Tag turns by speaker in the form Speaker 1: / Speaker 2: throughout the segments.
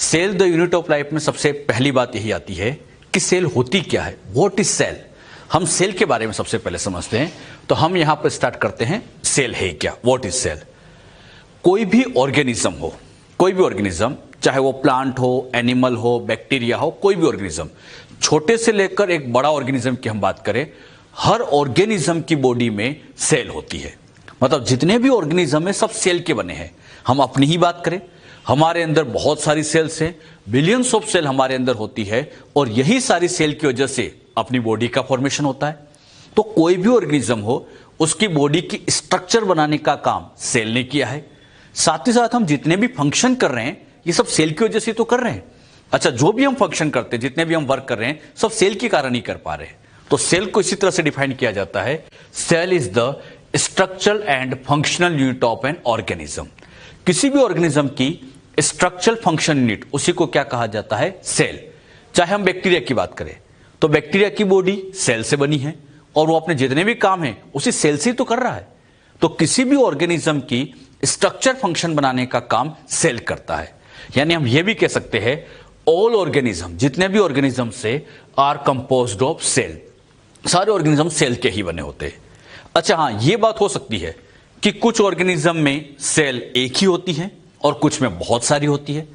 Speaker 1: Cell the unit of life में सबसे पहली बात यही आती है कि सेल होती क्या है, व्हाट इज सेल। हम सेल के बारे में सबसे पहले समझते हैं, तो हम यहां पर स्टार्ट करते हैं सेल है क्या, व्हाट इज सेल। कोई भी ऑर्गेनिज्म हो, कोई भी ऑर्गेनिज्म, चाहे वो प्लांट हो, एनिमल हो, बैक्टीरिया हो, कोई भी ऑर्गेनिज्म, छोटे से लेकर एक बड़ा ऑर्गेनिज्म की हम बात करें, हर ऑर्गेनिज्म की बॉडी में सेल होती है। मतलब जितने भी ऑर्गेनिज्म है सब सेल के बने हैं। हम अपनी ही बात करें, हमारे अंदर बहुत सारी सेल्स हैं, बिलियंस ऑफ सेल हमारे अंदर होती है, और यही सारी सेल की वजह से अपनी बॉडी का फॉर्मेशन होता है। तो कोई भी ऑर्गेनिज्म हो, उसकी बॉडी की स्ट्रक्चर बनाने का काम सेल ने किया है। साथ ही साथ हम जितने भी फंक्शन कर रहे हैं, ये सब सेल की वजह से तो कर रहे हैं। अच्छा, जो भी हम फंक्शन करते हैं, जितने भी हम वर्क कर रहे हैं, सब सेल के कारण ही कर पा रहे हैं। तो सेल को इसी तरह से डिफाइन किया जाता है, cell is the structural and functional unit of an organism. किसी भी ऑर्गेनिज्म की स्ट्रक्चरल फंक्शन यूनिट, उसी को क्या कहा जाता है, सेल। चाहे हम बैक्टीरिया की बात करें, तो बैक्टीरिया की बॉडी सेल से बनी है, और वो अपने जितने भी काम हैं उसी सेल से ही तो कर रहा है। तो किसी भी ऑर्गेनिज्म की स्ट्रक्चर फंक्शन बनाने का काम सेल करता है। यानी हम ये भी कह सकते हैं, ऑल ऑर्गेनिज्म, जितने भी ऑर्गेनिज्म से आर कंपोज्ड ऑफ सेल। सारे ऑर्गेनिज्म सेल के ही बने होते हैं। अच्छा हाँ, ये बात हो सकती है कि कुछ ऑर्गेनिज्म में सेल एक ही होती है और कुछ में बहुत सारी होती है।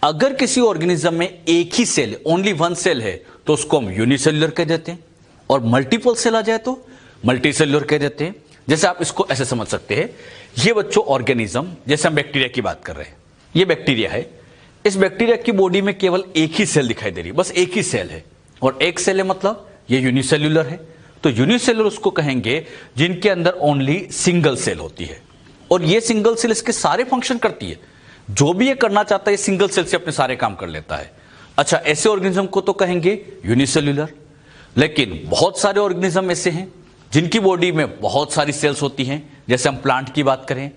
Speaker 1: अगर किसी ऑर्गेनिज्म में एक ही सेल, ओनली वन सेल है, तो उसको हम यूनिसेल्युलर कह देते हैं, और मल्टीपल सेल आ जाए तो मल्टीसेल्युलर कह देते हैं। जैसे आप इसको ऐसे समझ सकते हैं, ये बच्चों ऑर्गेनिज्म, जैसे हम बैक्टीरिया की बात कर रहे हैं, ये बैक्टीरिया है, इस बैक्टीरिया की बॉडी में केवल एक ही सेल दिखाई दे रही है, बस एक ही सेल है, और एक सेल है मतलब ये यूनिसेल्युलर है। तो यूनिसेल्युलर उसको कहेंगे जिनके अंदर ओनली सिंगल सेल होती है, और ये सिंगल सेल इसके सारे फंक्शन करती है। जो भी ये करना चाहता है, सिंगल सेल से अपने सारे काम कर लेता है। अच्छा, ऐसे ऑर्गेनिज्म को तो कहेंगे यूनिसेल्युलर। लेकिन बहुत सारे ऑर्गेनिज्म ऐसे हैं जिनकी बॉडी में बहुत सारी सेल्स होती हैं। जैसे हम प्लांट की बात करें,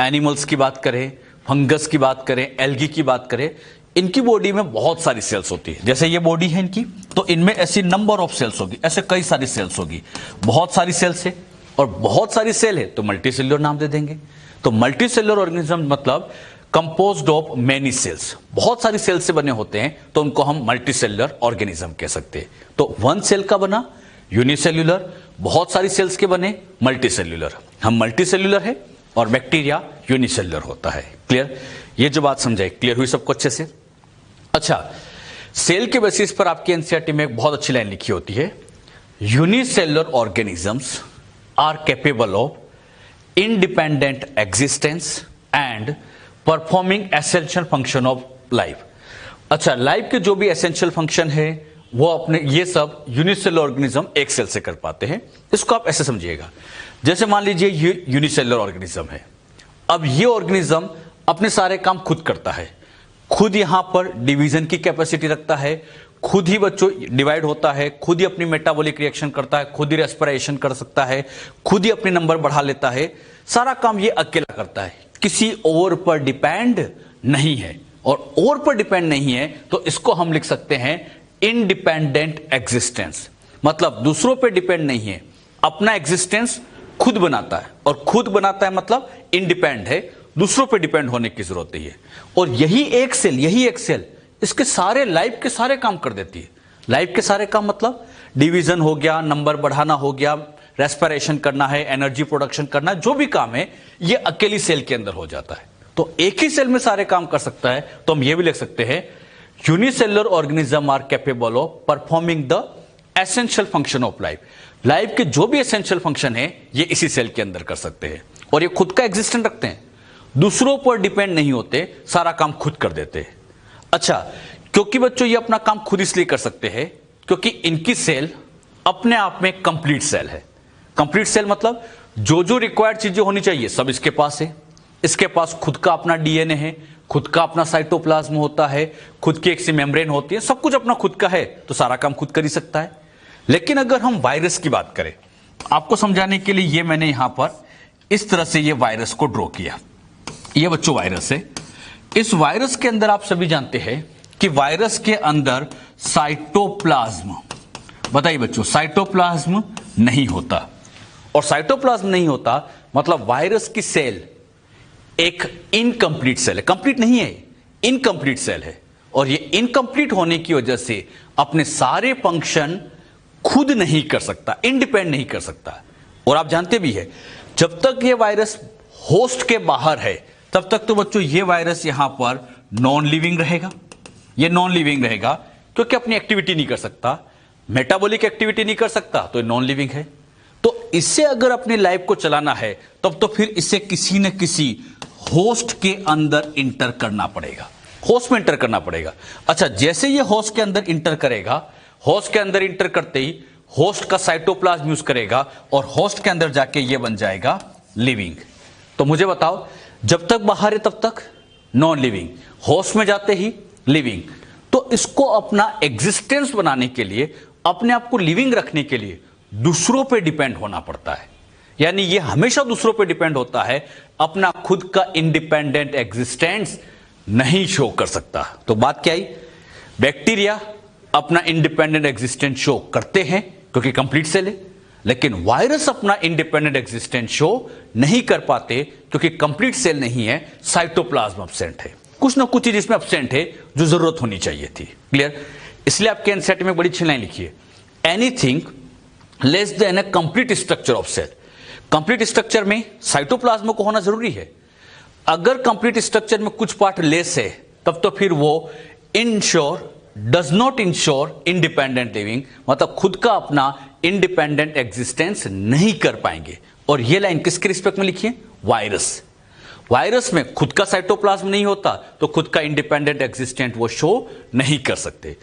Speaker 1: एनिमल्स की बात करें, फंगस की बात करें, एल्गी की बात करें, इनकी बॉडी में बहुत सारी सेल्स होती है। जैसे ये बॉडी है इनकी, तो इनमें ऐसी नंबर ऑफ सेल्स होगी, ऐसे कई सारी सेल्स होगी। बहुत सारी सेल्स है, और बहुत सारी सेल है तो मल्टीसेल्युलर नाम दे देंगे। तो मल्टीसेल्युलर ऑर्गेनिज्म मतलब कंपोज्ड ऑफ मेनी सेल्स, बहुत सारी सेल्स से बने होते हैं, तो उनको हम मल्टीसेल्युलर ऑर्गेनिज्म कह सकते हैं। तो वन सेल का बना यूनिसेल्युलर, बहुत सारी सेल्स के बने मल्टीसेल्युलर। हम मल्टीसेल्युलर है और बैक्टीरिया यूनिसेल्युलर होता है। क्लियर? ये जो बात समझाई, क्लियर हुई सबको अच्छे से? अच्छा, सेल के बेसिस पर आपकी एनसीईआरटी में एक बहुत अच्छी लाइन लिखी होती है, unicellular organisms are capable of independent existence and performing essential function of life. अच्छा, लाइफ के जो भी एसेंशियल फंक्शन है वो अपने, ये सब यूनिसेल्युलर ऑर्गेनिज्म एक सेल से कर पाते हैं। इसको आप ऐसे समझिएगा, जैसे मान लीजिए ये यूनिसेल्युलर ऑर्गेनिज्म है। अब ये ऑर्गेनिज्म अपने सारे काम खुद करता है, खुद यहां पर डिवीजन की कैपेसिटी रखता है, खुद ही बच्चों डिवाइड होता है, खुद ही अपनी मेटाबॉलिक रिएक्शन करता है, खुद ही रेस्पिरेशन कर सकता है, खुद ही अपने नंबर बढ़ा लेता है। सारा काम ये अकेला करता है, किसी और पर डिपेंड नहीं है। और पर डिपेंड नहीं है तो इसको हम लिख सकते हैं इंडिपेंडेंट एग्जिस्टेंस। मतलब दूसरों पर डिपेंड नहीं है, अपना एग्जिस्टेंस खुद बनाता है, और खुद बनाता है मतलब इंडिपेंडेंट है, दूसरों पे डिपेंड होने की जरूरत नहीं है। और यही एक सेल इसके सारे लाइफ के सारे काम कर देती है। लाइफ के सारे काम मतलब डिवीजन हो गया, नंबर बढ़ाना हो गया, रेस्पिरेशन करना है, एनर्जी प्रोडक्शन करना, जो भी काम है ये अकेली सेल के अंदर हो जाता है। तो एक ही सेल में सारे काम कर सकता है। तो हम ये भी लिख सकते हैं, unicellular organism are capable of performing the essential function of life. Life के जो भी एसेंशियल फंक्शन है ये इसी सेल के अंदर कर सकते हैं, और ये खुद का एग्जिस्टेंस रखते हैं, दूसरों पर डिपेंड नहीं होते, सारा काम खुद कर देते हैं। अच्छा, क्योंकि बच्चों ये अपना काम खुद इसलिए कर सकते हैं क्योंकि इनकी सेल अपने आप में कंप्लीट सेल है। कंप्लीट सेल मतलब जो जो रिक्वायर्ड चीजें होनी चाहिए सब इसके पास है। इसके पास खुद का अपना डीएनए है, खुद का अपना साइटोप्लाज्म होता है, खुद की एक सी मेम्ब्रेन होती है, सब कुछ अपना खुद का है, तो सारा काम खुद कर ही सकता है। लेकिन अगर हम वायरस की बात करें, आपको समझाने के लिए ये मैंने यहां पर इस तरह से ये वायरस को ड्रॉ किया। ये बच्चों वायरस है। इस वायरस के अंदर आप सभी जानते हैं कि वायरस के अंदर साइटोप्लाज्म, बताइए बच्चों, साइटोप्लाज्म नहीं होता। और साइटोप्लाज्म नहीं होता मतलब वायरस की सेल एक इनकंप्लीट सेल है, कंप्लीट नहीं है, इनकंप्लीट सेल है। और ये इनकम्प्लीट होने की वजह से अपने सारे फंक्शन खुद नहीं कर सकता, इंडिपेंडेंट नहीं कर सकता। और आप जानते भी है जब तक ये वायरस होस्ट के बाहर है तब तक तो बच्चों ये वायरस यहां पर नॉन लिविंग रहेगा, ये नॉन लिविंग रहेगा क्योंकि अपनी एक्टिविटी नहीं कर सकता, मेटाबॉलिक एक्टिविटी नहीं कर सकता, तो ये नॉन लिविंग है। तो इससे अगर अपनी लाइफ को चलाना है तब तो फिर इसे किसी न किसी होस्ट के अंदर इंटर करना पड़ेगा, होस्ट में इंटर करना पड़ेगा। अच्छा, जैसे ये होस्ट के अंदर इंटर करेगा, होस्ट के अंदर इंटर करते ही होस्ट का साइटोप्लाज्म यूज करेगा और होस्ट के अंदर जाके ये बन जाएगा लिविंग। तो मुझे बताओ, जब तक बाहर है तब तक नॉन लिविंग, होस्ट में जाते ही लिविंग। तो इसको अपना एग्जिस्टेंस बनाने के लिए, अपने आप को लिविंग रखने के लिए दूसरों पे डिपेंड होना पड़ता है। यानी ये हमेशा दूसरों पे डिपेंड होता है, अपना खुद का इंडिपेंडेंट एग्जिस्टेंस नहीं शो कर सकता। तो बात क्या आई, बैक्टीरिया अपना इंडिपेंडेंट एग्जिस्टेंस शो करते हैं क्योंकि कंप्लीट सेल है, लेकिन वायरस अपना इंडिपेंडेंट एग्जिस्टेंस शो नहीं कर पाते क्योंकि कंप्लीट सेल नहीं है, साइटोप्लाज्म एब्सेंट है, कुछ ना कुछ चीज इसमें एब्सेंट है जो जरूरत होनी चाहिए थी। क्लियर? इसलिए आपके एनसीईआरटी में बड़ी अच्छी लाइन लिखी है, anything less than a complete structure of cell. Complete structure में साइटोप्लाज्म को होना जरूरी है। अगर कंप्लीट स्ट्रक्चर में कुछ पार्ट लेस है तब तो फिर वो does not ensure independent living, मतलब खुद का अपना इंडिपेंडेंट एग्जिस्टेंस नहीं कर पाएंगे। और ये लाइन किसके रिस्पेक्ट में लिखी है, वायरस। वायरस में खुद का साइटोप्लाज्म नहीं होता तो खुद का इंडिपेंडेंट एग्जिस्टेंट वो शो नहीं कर सकते।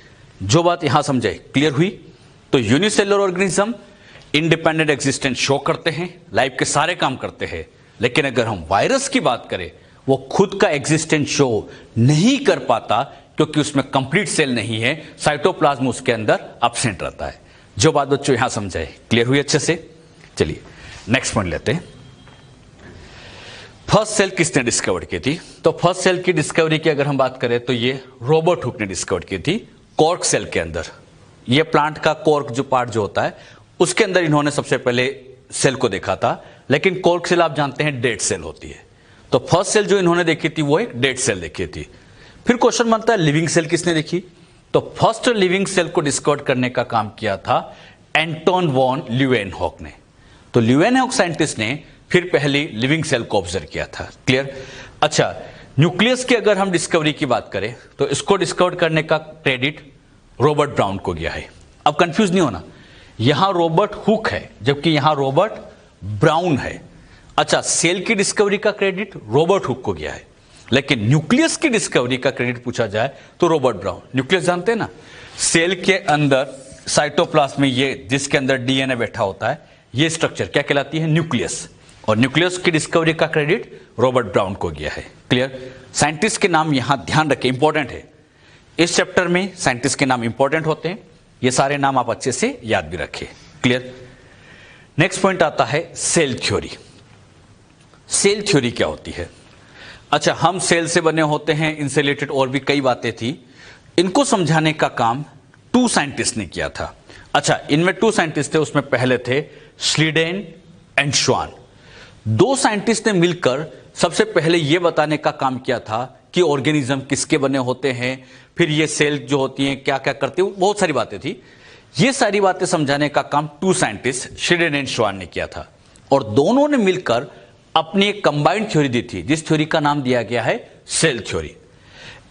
Speaker 1: जो बात यहां समझे, क्लियर हुई? तो unicellular organism independent existence show करते हैं, लाइफ के सारे काम करते हैं, लेकिन अगर हम वायरस की बात करें वो खुद का एग्जिस्टेंस शो नहीं कर पाता क्योंकि उसमें कंप्लीट सेल नहीं है, साइटोप्लाज्म उसके अंदर एब्सेंट रहता है। जो बात बच्चों यहां समझाए, क्लियर हुई अच्छे से? चलिए नेक्स्ट पॉइंट लेते हैं। फर्स्ट सेल किसने डिस्कवर की थी? तो फर्स्ट सेल की डिस्कवरी की अगर हम बात करें तो ये रॉबर्ट हुक ने डिस्कवर की थी, कॉर्क सेल के अंदर। ये प्लांट का कॉर्क जो पार्ट जो होता है उसके अंदर इन्होंने सबसे पहले सेल को देखा था, लेकिन कॉर्क सेल आप जानते हैं डेड सेल होती है। तो फर्स्ट सेल जो इन्होंने देखी थी वो एक डेड सेल देखी थी। फिर क्वेश्चन बनता है लिविंग सेल किसने देखी? तो फर्स्ट लिविंग सेल को डिस्कवर करने का काम किया था एंटोन वॉन ल्यूवेनहॉक ने। तो ल्यूवेनहॉक साइंटिस्ट ने फिर पहली लिविंग सेल को ऑब्जर्व किया था। क्लियर? अच्छा, न्यूक्लियस की अगर हम डिस्कवरी की बात करें तो इसको डिस्कवर करने का क्रेडिट रॉबर्ट ब्राउन को गया है। अब कंफ्यूज नहीं होना, यहां रॉबर्ट हुक है जबकि यहां रॉबर्ट ब्राउन है। अच्छा, सेल की डिस्कवरी का क्रेडिट रॉबर्ट हुक को गया है, लेकिन न्यूक्लियस की डिस्कवरी का क्रेडिट पूछा जाए तो रॉबर्ट ब्राउन। न्यूक्लियस जानते हैं ना, सेल के अंदर साइटोप्लाज्म में ये जिसके अंदर डीएनए बैठा होता है, ये स्ट्रक्चर क्या कहलाती है? न्यूक्लियस। और न्यूक्लियस की डिस्कवरी का क्रेडिट रॉबर्ट ब्राउन को गया है। क्लियर? साइंटिस्ट के नाम यहां ध्यान रखें, इंपॉर्टेंट है। इस चैप्टर में साइंटिस्ट के नाम इंपॉर्टेंट होते हैं, ये सारे नाम आप अच्छे से याद भी रखें। क्लियर? नेक्स्ट पॉइंट आता है सेल थ्योरी। सेल थ्योरी क्या होती है? अच्छा, हम सेल से बने होते हैं, इनसे रिलेटेड और भी कई बातें थी, इनको समझाने का काम 2 साइंटिस्ट ने किया था। अच्छा, इनमें 2 साइंटिस्ट थे, उसमें पहले थे श्लीडेन एंड श्वान। 2 साइंटिस्ट ने मिलकर सबसे पहले यह बताने का काम किया था कि ऑर्गेनिज्म किसके बने होते हैं, फिर ये सेल जो होती हैं क्या क्या करती है, बहुत सारी बातें थी। ये सारी बातें समझाने का काम 2 साइंटिस्ट श्लीडेन एंड श्वान ने किया था, और दोनों ने मिलकर अपनी एक कंबाइंड थ्योरी दी थी, जिस थ्योरी का नाम दिया गया है सेल थ्योरी।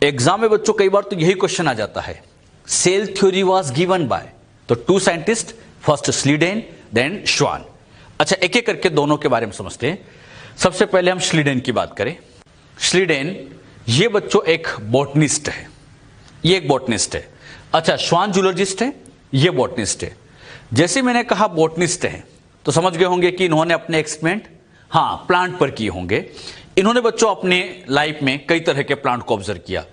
Speaker 1: एग्जाम में बच्चों कई बार तो यही क्वेश्चन आ जाता है, cell theory was given by, तो 2 साइंटिस्ट, फर्स्ट श्लीडेन देन श्वान। अच्छा, एक एक करके दोनों के बारे में समझते हैं। सबसे पहले हम श्लीडेन की बात करें। श्लीडेन ये बच्चों एक बॉटनिस्ट है, ये एक बॉटनिस्ट है। अच्छा, श्वान जूलॉजिस्ट है, ये बॉटनिस्ट है। जैसे मैंने कहा बॉटनिस्ट है तो समझ गए होंगे कि इन्होंने अपने एक्सपेरिमेंट प्लांट पर किए होंगे। इन्होंने बच्चों अपने लाइफ में कई तरह के प्लांट को ऑब्जर्व किया,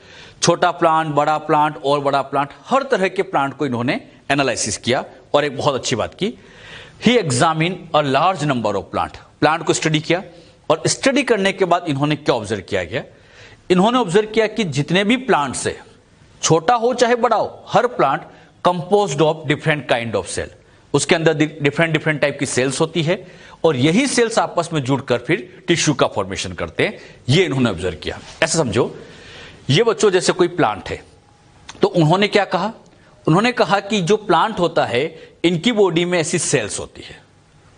Speaker 1: छोटा प्लांट, बड़ा प्लांट और बड़ा प्लांट, हर तरह के प्लांट को इन्होंने एनालिसिस किया। और एक बहुत अच्छी बात की, he examine a large number of plant को स्टडी किया। और स्टडी करने के बाद इन्होंने क्या ऑब्जर्व किया गया? इन्होंने ऑब्जर्व किया कि जितने भी प्लांट्स है, छोटा हो चाहे बड़ा हो, हर plant composed of different kind of cell, उसके अंदर डिफरेंट टाइप की सेल्स होती है, और यही सेल्स आपस में जुड़कर फिर टिश्यू का फॉर्मेशन करते हैं। ये इन्होंने ऑब्जर्व किया। ऐसा समझो, ये बच्चों जैसे कोई प्लांट है, तो उन्होंने क्या कहा, उन्होंने कहा कि जो प्लांट होता है इनकी बॉडी में ऐसी सेल्स होती है।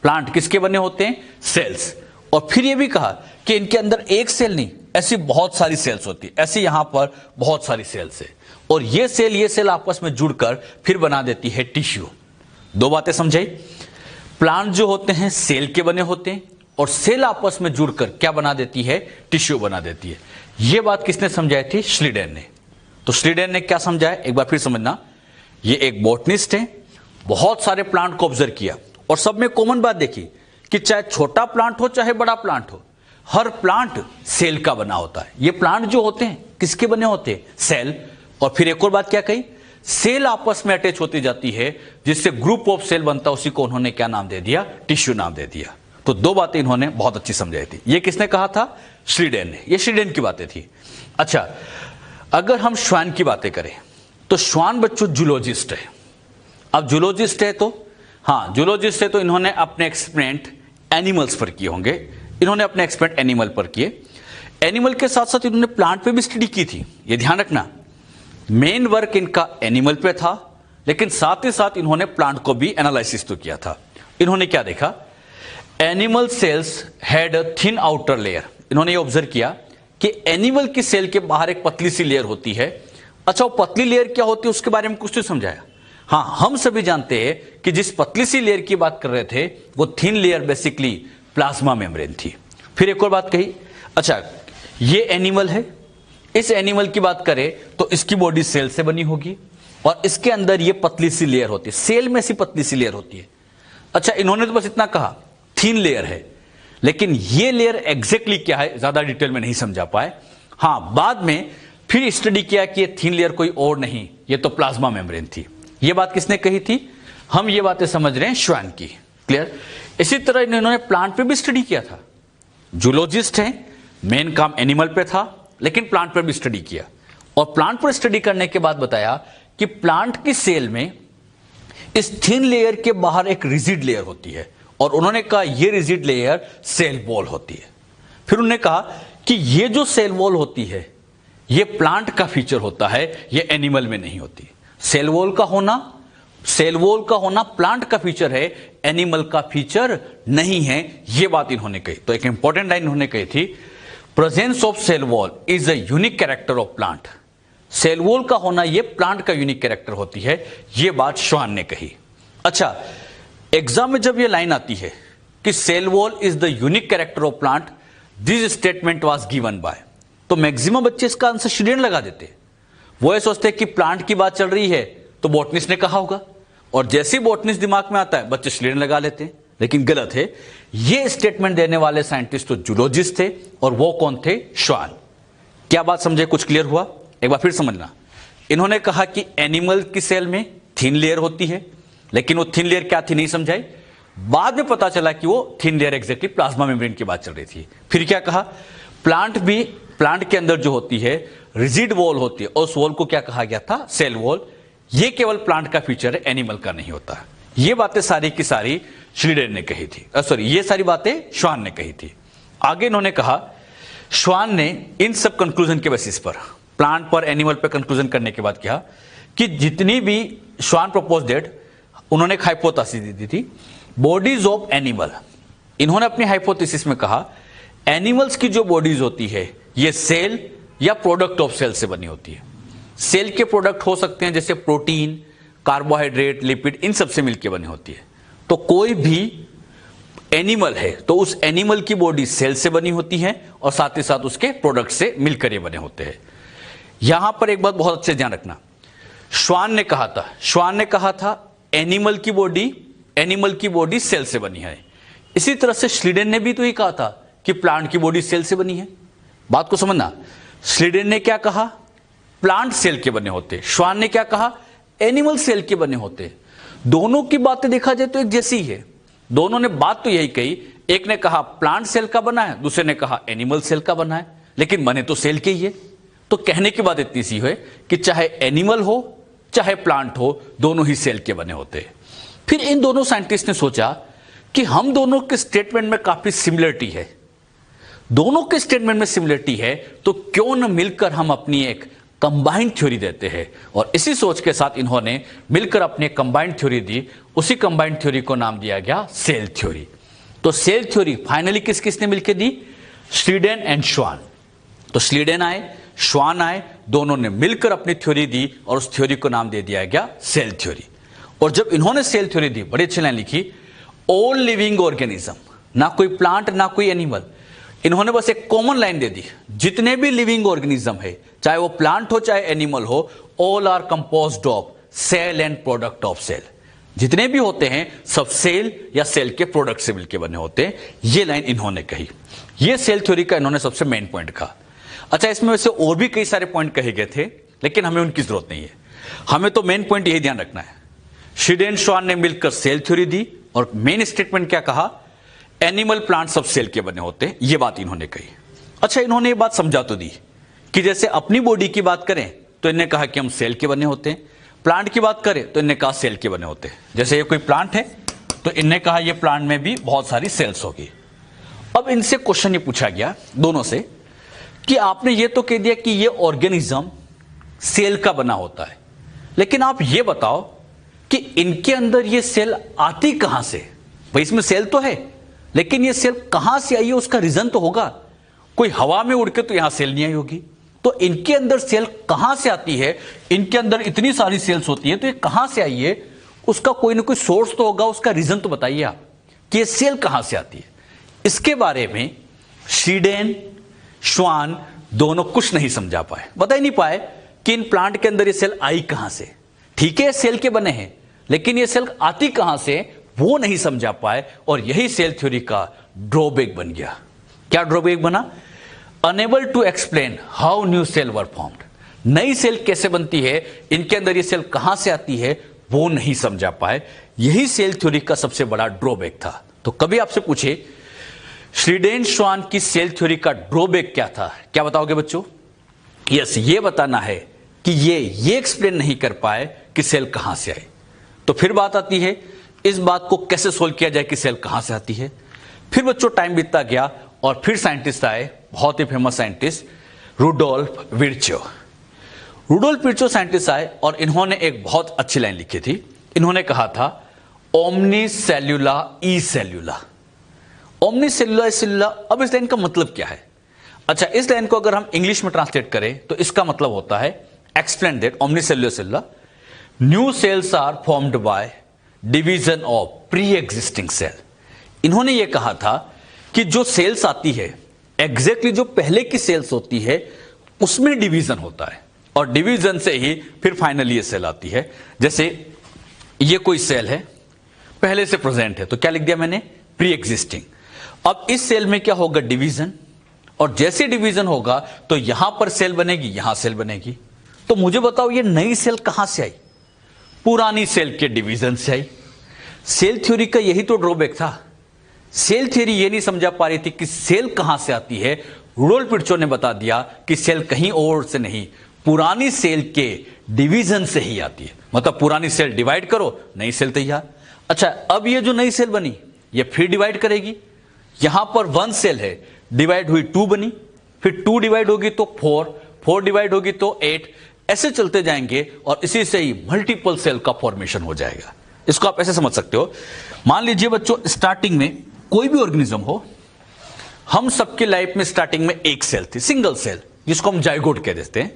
Speaker 1: प्लांट किसके बने होते हैं, सेल्स। और फिर ये भी कहा कि इनके अंदर एक सेल नहीं, ऐसी बहुत सारी सेल्स होती है, ऐसी यहां पर बहुत सारी सेल्स है, और ये सेल आपस में जुड़कर फिर बना देती है टिश्यू। दो बातें समझाई, प्लांट जो होते हैं सेल के बने होते हैं, और सेल आपस में जुड़कर क्या बना देती है, टिश्यू बना देती है। यह बात किसने समझाई थी, श्लीडेन ने। तो श्लीडेन ने क्या समझाया, एक बार फिर समझना। ये एक बॉटनिस्ट है, बहुत सारे प्लांट को ऑब्जर्व किया, और सब में कॉमन बात देखी कि चाहे छोटा प्लांट हो चाहे बड़ा प्लांट हो, हर प्लांट सेल का बना होता है। ये प्लांट जो होते हैं किसके बने होते हैं, सेल। और फिर एक और बात क्या कही, सेल आपस में अटैच होती जाती है, जिससे ग्रुप ऑफ सेल बनता है, उसी को उन्होंने क्या नाम दे दिया, टिश्यू नाम दे दिया। तो दो बातें इन्होंने बहुत अच्छी समझाई थी। ये किसने कहा था, श्लीडेन ने। ये श्लीडेन की बातें थी। अच्छा, अगर हम श्वान की बातें करें तो श्वान बच्चों जूलॉजिस्ट है। अब जूलॉजिस्ट है तो हाँ, जूलॉजिस्ट है तो इन्होंने अपने एक्सपेरिमेंट एनिमल्स पर किए होंगे। इन्होंने अपने एक्सपेरिमेंट एनिमल पर किए। एनिमल के साथ साथ इन्होंने प्लांट पे भी स्टडी की थी। ये ध्यान रखना, मेन वर्क इनका एनिमल पे था, लेकिन साथ ही साथ इन्होंने प्लांट को भी एनालिसिस तो किया था। इन्होंने क्या देखा, animal cells had a thin outer layer. इन्होंने ये ऑब्जर्व किया कि एनिमल की सेल के बाहर एक पतली सी लेयर होती है। अच्छा, वो पतली लेयर क्या होती है उसके बारे में कुछ नहीं समझाया। हाँ, हम सभी जानते हैं कि जिस पतली सी लेयर की बात कर रहे थे वो thin layer basically plasma membrane थी। फिर एक और बात कही, अच्छा ये एनिमल है, इस एनिमल की बात करें तो इसकी बॉडी सेल से बनी होगी, और इसके अंदर ये पतली सी लेयर होती है, सेल में सी पतली सी लेयर होती है। अच्छा, इन्होंने तो बस इतना कहा थिन लेयर है, लेकिन ये लेयर एग्जैक्टली क्या है ज्यादा डिटेल में नहीं समझा पाए। हाँ, बाद में फिर स्टडी किया कि ये थिन लेयर कोई और नहीं, ये तो प्लाज्मा मेम्ब्रेन थी। ये बात किसने कही थी, हम ये बातें समझ रहे हैं श्वान की। क्लियर। इसी तरह इन्होंने प्लांट पे भी स्टडी किया था। जूलॉजिस्ट हैं, मेन काम एनिमल पे था, लेकिन प्लांट पर भी स्टडी किया, और प्लांट पर स्टडी करने के बाद बताया कि प्लांट की सेल में इस थिन लेयर के बाहर एक रिजिड लेयर होती है, और उन्होंने कहा यह रिजिड लेयर सेल वॉल होती है। फिर उन्होंने कहा कि यह जो सेल वॉल होती है यह प्लांट का फीचर होता है, यह एनिमल में नहीं होती। सेल वॉल का होना प्लांट का फीचर है, एनिमल का फीचर नहीं है। यह बात इन्होंने कही। तो एक इंपॉर्टेंट लाइन इन्होंने कही थी, presence of cell wall is a unique character of plant. Cell wall का होना यह प्लांट का यूनिक कैरेक्टर होती है। यह बात श्वान ने कही। अच्छा, एग्जाम में जब यह लाइन आती है कि cell wall is the unique character of plant, this statement was given by, तो मैक्सिमम बच्चे इसका आंसर श्लीडेन लगा देते। वो ये सोचते हैं कि प्लांट की बात चल रही है तो बॉटनिस्ट ने कहा होगा, और जैसे ही बॉटनिस्ट दिमाग में आता है बच्चे श्लीडेन लगा लेते हैं, लेकिन गलत है। ये स्टेटमेंट देने वाले साइंटिस्ट तो जूलॉजिस्ट थे, और वो कौन थे, श्वान। क्या बात समझे, कुछ क्लियर हुआ, एक बार फिर समझना। इन्होंने कहा कि एनिमल की सेल में थिन लेयर होती है, लेकिन वो थिन लेयर क्या थी नहीं समझाई। बाद में पता चला कि वो thin layer exactly plasma membrane की बात चल रही थी। फिर क्या कहा, प्लांट के अंदर जो होती है रिजिड वॉल होती है, और उस वॉल को क्या कहा गया था, सेल वॉल। ये केवल प्लांट का फीचर है, एनिमल का नहीं होता। ये बातें सारी की सारी श्लीडेन ने कही थी, ये सारी बातें श्वान ने कही थी। आगे इन्होंने कहा, श्वान ने इन सब कंक्लूजन के बेसिस पर, प्लांट पर एनिमल पर कंक्लूजन करने के बाद कहा कि जितनी भी श्वान प्रपोज डेट, उन्होंने एक हाइपोथेसिस दी थी, बॉडीज ऑफ एनिमल। इन्होंने अपनी हाइपोथेसिस में कहा एनिमल्स की जो बॉडीज होती है ये सेल या प्रोडक्ट ऑफ सेल से बनी होती है। सेल के प्रोडक्ट हो सकते हैं जैसे प्रोटीन, कार्बोहाइड्रेट, लिपिड, इन सब से मिलकर बनी होती है। तो कोई भी एनिमल है तो उस एनिमल की बॉडी सेल से बनी होती है, और साथ ही साथ उसके प्रोडक्ट से मिलकर ये बने होते हैं। यहां पर एक बात बहुत अच्छे से ध्यान रखना, श्वान ने कहा था एनिमल की बॉडी सेल से बनी है। इसी तरह से श्लीडेन ने भी तो ये कहा था कि प्लांट की बॉडी सेल से बनी है। बात को समझना, श्लीडेन ने क्या कहा, प्लांट सेल के बने होते, श्वान ने क्या कहा, एनिमल सेल के बने होते। दोनों की बातें देखा जाए तो एक जैसी है, दोनों ने बात तो यही कही। एक ने कहा प्लांट सेल का बना है, दूसरे ने कहा एनिमल सेल का बना है, लेकिन बने तो सेल के ही है। तो कहने की बात इतनी सी है कि चाहे एनिमल हो चाहे प्लांट हो, दोनों ही सेल के बने होते हैं। फिर इन दोनों साइंटिस्ट ने सोचा कि हम दोनों के स्टेटमेंट में काफी सिमिलरिटी है, तो क्यों न मिलकर हम अपनी एक कंबाइंड थ्योरी देते हैं। और इसी सोच के साथ इन्होंने मिलकर अपनी कंबाइंड थ्योरी दी। उसी कंबाइंड थ्योरी को नाम दिया गया सेल थ्योरी। तो सेल थ्योरी फाइनली किस किसने मिलकर दी? श्लीडेन एंड श्वान। तो श्लीडेन आए, श्वान आए, दोनों ने मिलकर अपनी थ्योरी दी और उस थ्योरी को नाम दे दिया गया सेल थ्योरी। और जब इन्होंने सेल थ्योरी दी, बड़ी अच्छी लाइन लिखी, ऑल लिविंग ऑर्गेनिज्म, ना कोई प्लांट ना कोई एनिमल, इन्होंने बस एक कॉमन लाइन दे दी, जितने भी लिविंग ऑर्गेनिज्म है, चाहे वो प्लांट हो चाहे एनिमल हो, all are composed of cell and product of cell. जितने भी होते हैं सब सेल या सेल के प्रोडक्ट से मिलकर बने होते हैं। ये लाइन इन्होंने कही। ये सेल थ्योरी का इन्होंने सबसे मेन पॉइंट कहा। अच्छा, इसमें वैसे और भी कई सारे पॉइंट कहे गए थे, लेकिन हमें उनकी जरूरत नहीं है। हमें तो मेन पॉइंट यही ध्यान रखना है, श्लीडेन श्वान ने मिलकर सेल थ्योरी दी और मेन स्टेटमेंट क्या कहा? एनिमल प्लांट सब सेल के बने होते हैं। ये बात इन्होंने कही। अच्छा, इन्होंने ये बात समझा तो दी कि जैसे अपनी बॉडी की बात करें तो इन्होंने कहा कि हम सेल के बने होते हैं, प्लांट की बात करें तो इन्होंने कहा सेल के बने होते हैं। जैसे ये कोई प्लांट है तो इन्होंने कहा ये प्लांट में भी बहुत सारी सेल्स होगी। अब इनसे क्वेश्चन ये पूछा गया दोनों से कि आपने ये तो कह दिया कि ये ऑर्गेनिज्म सेल का बना होता है, लेकिन आप ये बताओ कि इनके अंदर ये सेल आती कहां से? भाई इसमें सेल तो है, लेकिन ये सेल कहां से आई है उसका रीजन तो होगा। कोई हवा में उड़ के तो यहां सेल नहीं आई होगी। तो इनके अंदर सेल कहां से आती है? इनके अंदर इतनी सारी सेल्स होती है तो ये कहां से आई है? उसका कोई ना कोई सोर्स तो होगा, उसका रीजन तो बताइए आप कि ये सेल कहां से आती है। इसके बारे में श्लीडेन श्वान दोनों कुछ नहीं समझा पाए, बता ही नहीं पाए कि इन प्लांट के अंदर ये सेल आई कहां से। ठीक है, सेल के बने हैं, लेकिन ये सेल आती कहां से वो नहीं समझा पाए। और यही सेल थ्योरी का ड्रॉबैक बन गया। क्या ड्रॉबैक बना? Unable to explain how new cell were formed. नई सेल कैसे बनती है, इनके अंदर ये सेल कहां से आती है, वो नहीं समझा पाए। यही सेल थ्योरी का सबसे बड़ा ड्रॉबैक था। तो कभी आपसे पूछे श्लीडेन श्वान की सेल थ्योरी का ड्रॉबैक क्या था, क्या बताओगे बच्चों? यस, ये बताना है कि ये एक्सप्लेन नहीं कर पाए कि सेल कहां से आई। तो फिर बात आती है इस बात को कैसे सोल्व किया जाए कि सेल कहां से आती है। फिर बच्चों टाइम बीतता गया और फिर साइंटिस्ट आए, बहुत ही famous scientist Rudolf Virchow. Rudolf Virchow scientist आए और इन्होंने एक बहुत अच्छी लाइन लिखी थी। इन्होंने कहा था ओमनी सेल्यूला ई सेल्यूला। ओमनी सेल्यूला ई सेल्यूला। अब इस लाइन का मतलब क्या है? अच्छा, इस लाइन को अगर हम इंग्लिश में ट्रांसलेट करें तो इसका मतलब होता है explain that omni cellula cellula new cells are formed by division of pre existing cell. इन्होंने ये कहा था कि जो सेल्स आती है एग्जैक्टली जो पहले की सेल्स होती है उसमें डिवीजन होता है और डिवीजन से ही फिर फाइनली ये सेल आती है। जैसे ये कोई सेल है, पहले से प्रेजेंट है, तो क्या लिख दिया मैंने? Pre existing. अब इस सेल में क्या होगा? डिवीजन। और जैसे डिवीजन होगा तो यहां पर सेल बनेगी, यहां सेल बनेगी। तो मुझे बताओ ये नई सेल कहां से आई? पुरानी सेल के डिवीजन से आई। सेल थ्योरी का यही तो ड्रॉबैक था। सेल थ्योरी ये नहीं समझा पा रही थी कि सेल कहां से आती है। रुडोल्फ विर्चो ने बता दिया कि सेल कहीं और से नहीं, पुरानी सेल के डिवीजन से ही आती है। मतलब पुरानी सेल डिवाइड करो, नई सेल तैयार। अच्छा, अब ये जो नई सेल बनी ये फिर डिवाइड करेगी। यहां पर 1 सेल है, डिवाइड हुई 2 बनी, फिर 2 डिवाइड होगी तो 4 डिवाइड होगी तो 8, ऐसे चलते जाएंगे और इसी से ही मल्टीपल सेल का फॉर्मेशन हो जाएगा। इसको आप ऐसे समझ सकते हो। मान लीजिए बच्चों, स्टार्टिंग में कोई भी ऑर्गेनिज्म हो, हम सबके लाइफ में स्टार्टिंग में एक सेल थी, सिंगल सेल, जिसको हम जाइगोट कह देते हैं।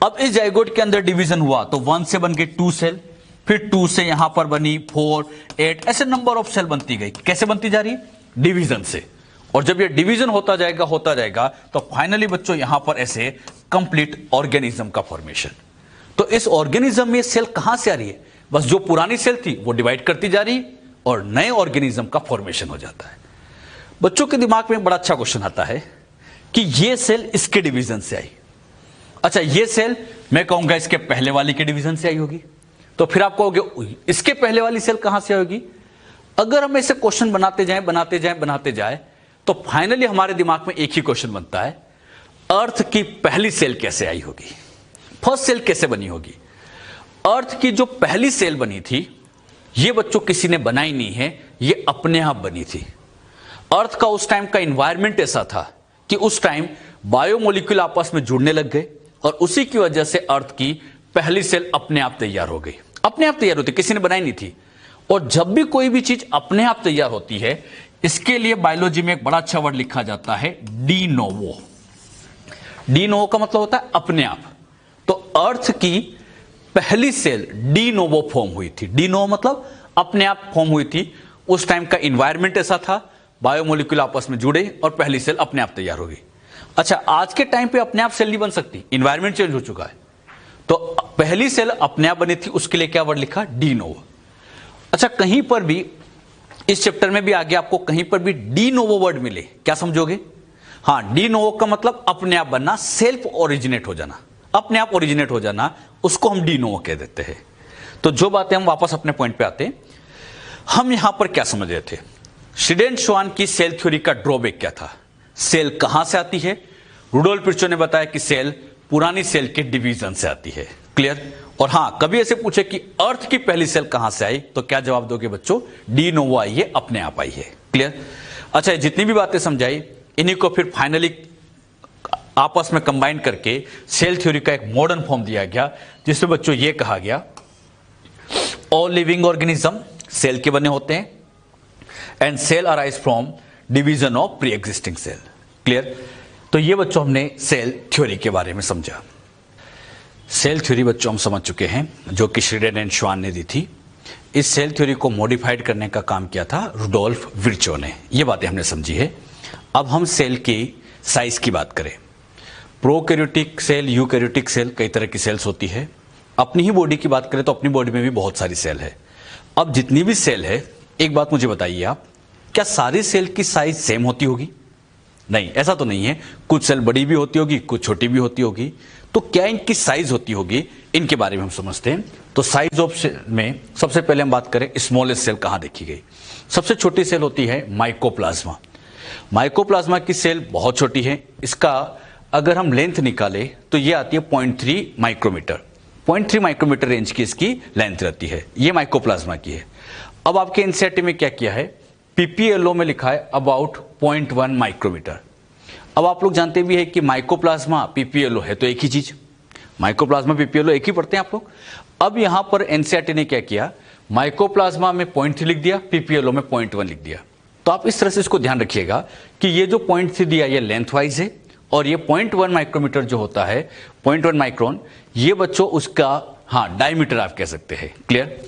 Speaker 1: अब इस जाइगोट के अंदर डिवीजन हुआ तो 1 से बन गई 2 सेल, फिर 2 से यहां पर बनी 4, 8, ऐसे नंबर ऑफ सेल बनती गई। कैसे बनती जा रही है? डिवीजन से। और जब ये डिवीजन होता जाएगा तो फाइनली बच्चों यहां पर ऐसे कंप्लीट ऑर्गेनिज्म का फॉर्मेशन। तो इस ऑर्गेनिज्म में सेल कहां से आ रही है? बस जो पुरानी सेल थी वो डिवाइड करती जा रही और नए ऑर्गेनिज्म का फॉर्मेशन हो जाता है। बच्चों के दिमाग में बड़ा अच्छा क्वेश्चन आता है कि ये सेल इसके डिवीजन से आई। अच्छा, ये सेल मैं कहूंगा इसके पहले वाली के डिवीजन से आई होगी। तो फिर आप कहोगे इसके पहले वाली सेल कहां से आएगी? अगर हम ऐसे क्वेश्चन बनाते जाए तो फाइनली हमारे दिमाग में एक ही क्वेश्चन बनता है, अर्थ की पहली सेल कैसे आई होगी? फर्स्ट सेल कैसे बनी होगी? अर्थ की जो पहली सेल बनी थी ये बच्चों किसी ने बनाई नहीं है, ये अपने आप बनी थी। अर्थ का उस टाइम का एनवायरनमेंट ऐसा था कि उस टाइम बायोमोलिक्यूल आपस में जुड़ने लग गए, और उसी की वजह से अर्थ की पहली सेल अपने आप तैयार हो गई। अपने आप तैयार होती, किसी ने बनाई नहीं थी। और जब भी कोई भी चीज अपने आप तैयार होती है, इसके लिए बायोलॉजी में एक बड़ा अच्छा वर्ड लिखा जाता है डी नोवो। डी नोवो का मतलब होता है अपने आप। तो अर्थ की पहली सेल डी नोवो फॉर्म हुई थी। डी नोवो मतलब अपने आप फॉर्म हुई थी। उस टाइम का इन्वायरमेंट ऐसा था, बायोमोलिक्यूल आपस में जुड़े और पहली सेल अपने आप तैयार हो गई। अच्छा, आज के टाइम पे अपने आप सेल नहीं बन सकती, इन्वायरमेंट चेंज हो चुका है। तो पहली सेल अपने आप बनी थी, उसके लिए क्या वर्ड लिखा? De novo. अच्छा, कहीं पर भी इस चैप्टर में भी आगे आपको कहीं पर भी डी नोवो वर्ड मिले, क्या समझोगे? हाँ, डी नोवो का मतलब अपने आप बनना, सेल्फ ओरिजिनेट हो जाना, अपने आप ओरिजिनेट हो जाना, उसको हम डी नोवो कह देते हैं। तो जो बातें, हम वापस अपने पॉइंट पे आते हैं। हम यहां पर क्या समझ रहे थे? श्रीडेन श्वान की सेल थ्योरी का ड्रॉबैक क्या था? सेल कहां से आती है? रुडोल्फ विर्चो ने बताया कि सेल पुरानी सेल के डिवीजन से आती है। क्लियर? और हां, कभी ऐसे पूछे कि अर्थ की पहली सेल कहां से आई, तो क्या जवाब दोगे बच्चों? डी नोवो आई है, अपने आप आई है। क्लियर? अच्छा, जितनी भी बातें समझाई, इन्हीं को फिर फाइनली आपस में कंबाइन करके सेल थ्योरी का एक मॉडर्न फॉर्म दिया गया, जिसमें बच्चों ये कहा गया ऑल लिविंग ऑर्गेनिज्म सेल के बने होते हैं, and cell arise from division of pre existing cell. Clear? तो ये बच्चों हमने सेल थ्योरी के बारे में समझा। सेल थ्योरी बच्चों हम समझ चुके हैं, जो कि श्रीडेन एंड श्वान ने दी थी। इस सेल थ्योरी को मॉडिफाइड करने का काम किया था रुडोल्फ विर्चो ने। ये बातें हमने समझी है। अब हम सेल की साइज की बात करें। प्रोकैरियोटिक सेल, यूकैरियोटिक सेल, कई तरह की सेल्स होती है। अपनी ही बॉडी की बात करें तो अपनी बॉडी में भी बहुत सारी सेल है। अब जितनी भी सेल है, एक बात मुझे बताइए आप, क्या सारी सेल की साइज सेम होती होगी? नहीं, ऐसा तो नहीं है। कुछ सेल बड़ी भी होती होगी, कुछ छोटी भी होती होगी। तो क्या इनकी साइज होती होगी, इनके बारे में हम समझते हैं। तो साइज ऑफ सेल में सबसे पहले हम बात करें स्मॉलेस्ट सेल कहां देखी गई। सबसे छोटी सेल होती है माइकोप्लाज्मा। माइकोप्लाज्मा की सेल बहुत छोटी है। इसका अगर हम लेंथ निकालें तो ये आती है 0.3 माइक्रोमीटर। 0.3 माइक्रोमीटर रेंज की इसकी लेंथ रहती है। ये माइकोप्लाज्मा की है। अब आपके एनसीईआरटी में क्या किया है? पीपीएलओ में लिखा है अबाउट 0.1 माइक्रोमीटर। अब आप लोग जानते भी है कि माइकोप्लाज्मा पीपीएलओ है तो एक ही चीज, माइकोप्लाज्मा पीपीएलओ एक ही पढ़ते हैं आप लोग। अब यहां पर एनसीईआरटी ने क्या किया? माइकोप्लाज्मा में 0.3 लिख दिया, पीपीएलओ में 0.1 लिख दिया। तो आप इस तरह से इसको ध्यान रखिएगा कि ये जो 0.3 दिया ये लेंथ वाइज है, और ये 0.1 माइक्रोमीटर जो होता है, 0.1 माइक्रोन, ये बच्चों उसका डायमीटर आप कह सकते हैं। क्लियर?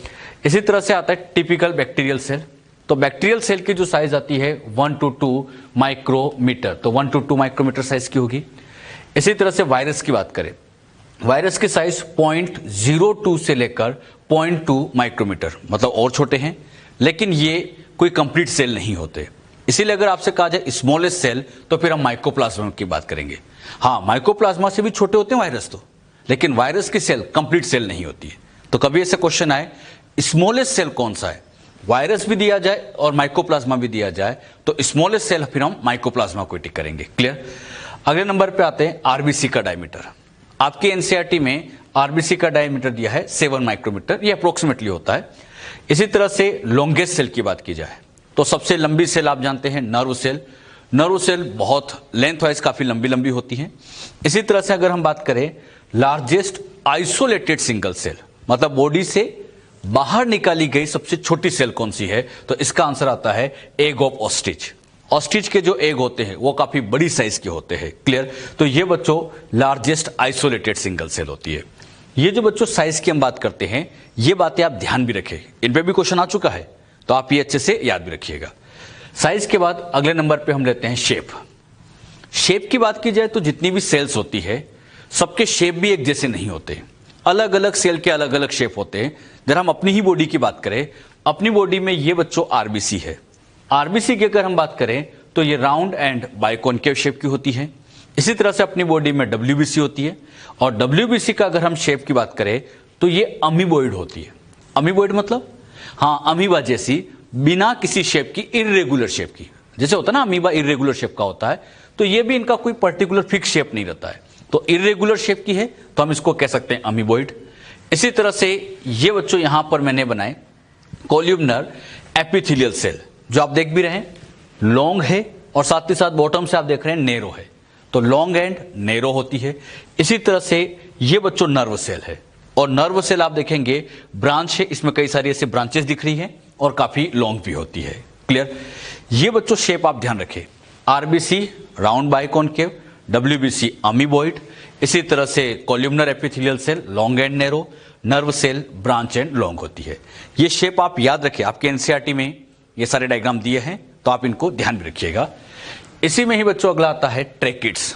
Speaker 1: इसी तरह से आता है टिपिकल बैक्टीरियल सेल। तो बैक्टीरियल सेल की जो साइज आती है 1 to 2 माइक्रोमीटर, तो 1 to 2 माइक्रोमीटर साइज की होगी। इसी तरह से वायरस की बात करें, वायरस की साइज 0.02 से लेकर 0.2 माइक्रोमीटर, मतलब और छोटे हैं, लेकिन ये कोई कंप्लीट सेल नहीं होते। इसीलिए अगर आपसे कहा जाए स्मॉलेस्ट सेल, तो फिर हम माइकोप्लाज्मा की बात करेंगे। हाँ, माइकोप्लाज्मा से भी छोटे होते हैं वायरस तो, लेकिन वायरस की सेल कंप्लीट सेल नहीं होती है। तो कभी ऐसे क्वेश्चन आए स्मॉलेस्ट सेल कौन सा है, वायरस भी दिया जाए और माइकोप्लाज्मा भी दिया जाए, तो स्मॉलेस्ट सेल फिर हम माइकोप्लाज्मा को टिक करेंगे। क्लियर? अगले नंबर पे आते हैं आरबीसी का डायमीटर। आपके एनसीईआरटी में आरबीसी का डायमीटर दिया है 7 माइक्रोमीटर, ये अप्रोक्सीमेटली होता है। इसी तरह से लॉन्गेस्ट सेल की बात की जाए तो सबसे लंबी सेल आप जानते हैं नर्व सेल। नर्व सेल बहुत लेंथ वाइज काफी लंबी लंबी होती है। इसी तरह से अगर हम बात करें लार्जेस्ट आइसोलेटेड सिंगल सेल, मतलब बॉडी से बाहर निकाली गई सबसे छोटी सेल कौन सी है, तो इसका आंसर आता है एग ऑफ ऑस्ट्रिच। ऑस्ट्रिच के जो एग होते हैं वो काफी बड़ी साइज के होते हैं। क्लियर? तो ये बच्चों लार्जेस्ट आइसोलेटेड सिंगल सेल होती है। ये जो बच्चों साइज की हम बात करते हैं, ये बातें आप ध्यान भी रखें, इन पे भी क्वेश्चन आ चुका है, तो आप ये अच्छे से याद भी रखिएगा। साइज के बाद अगले नंबर पे हम लेते हैं शेप। शेप की बात की जाए तो जितनी भी सेल्स होती है, सबके शेप भी एक जैसे नहीं होते, अलग अलग सेल के अलग अलग शेप होते हैं। जरा हम अपनी ही बॉडी की बात करें, अपनी बॉडी में ये बच्चों आरबीसी है। आरबीसी की अगर हम बात करें तो ये राउंड एंड बाइकॉनकेव शेप की होती है। इसी तरह से अपनी बॉडी में डब्ल्यूबीसी होती है, और डब्ल्यूबीसी का अगर हम शेप की बात करें तो ये अमीबॉइड होती है। अमीबॉइड मतलब अमीबा जैसी, बिना किसी शेप की, इर्रेगुलर शेप की। जैसे होता है ना अमीबा इर्रेगुलर शेप का होता है, तो ये भी इनका कोई पर्टिकुलर फिक्स शेप नहीं रहता है, तो इर्रेगुलर शेप की है तो हम इसको कह सकते हैं अमीबॉइड। इसी तरह से ये बच्चों यहां पर मैंने बनाए कोल्यूमनर एपिथेलियल सेल, जो आप देख भी रहे हैं लॉन्ग है, और साथ ही साथ बॉटम से आप देख रहे हैं नेरो है। तो लॉन्ग एंड नेरो होती है। इसी तरह से ये बच्चों नर्व सेल है, और नर्व सेल आप देखेंगे ब्रांच है, इसमें कई सारी ऐसे ब्रांचेस दिख रही हैं और काफी लॉन्ग भी होती है। क्लियर। ये बच्चों शेप आप ध्यान रखें, RBC round biconcave, WBC amoeboid, इसी तरह से columnar epithelial cell long and narrow, nerve cell branch and long होती है। ये शेप आप याद रखें, आपके एनसीईआरटी में ये सारे डायग्राम दिए हैं तो आप इनको ध्यान में रखिएगा। इसी में ही बच्चों अगला आता है ट्रैकिड्स।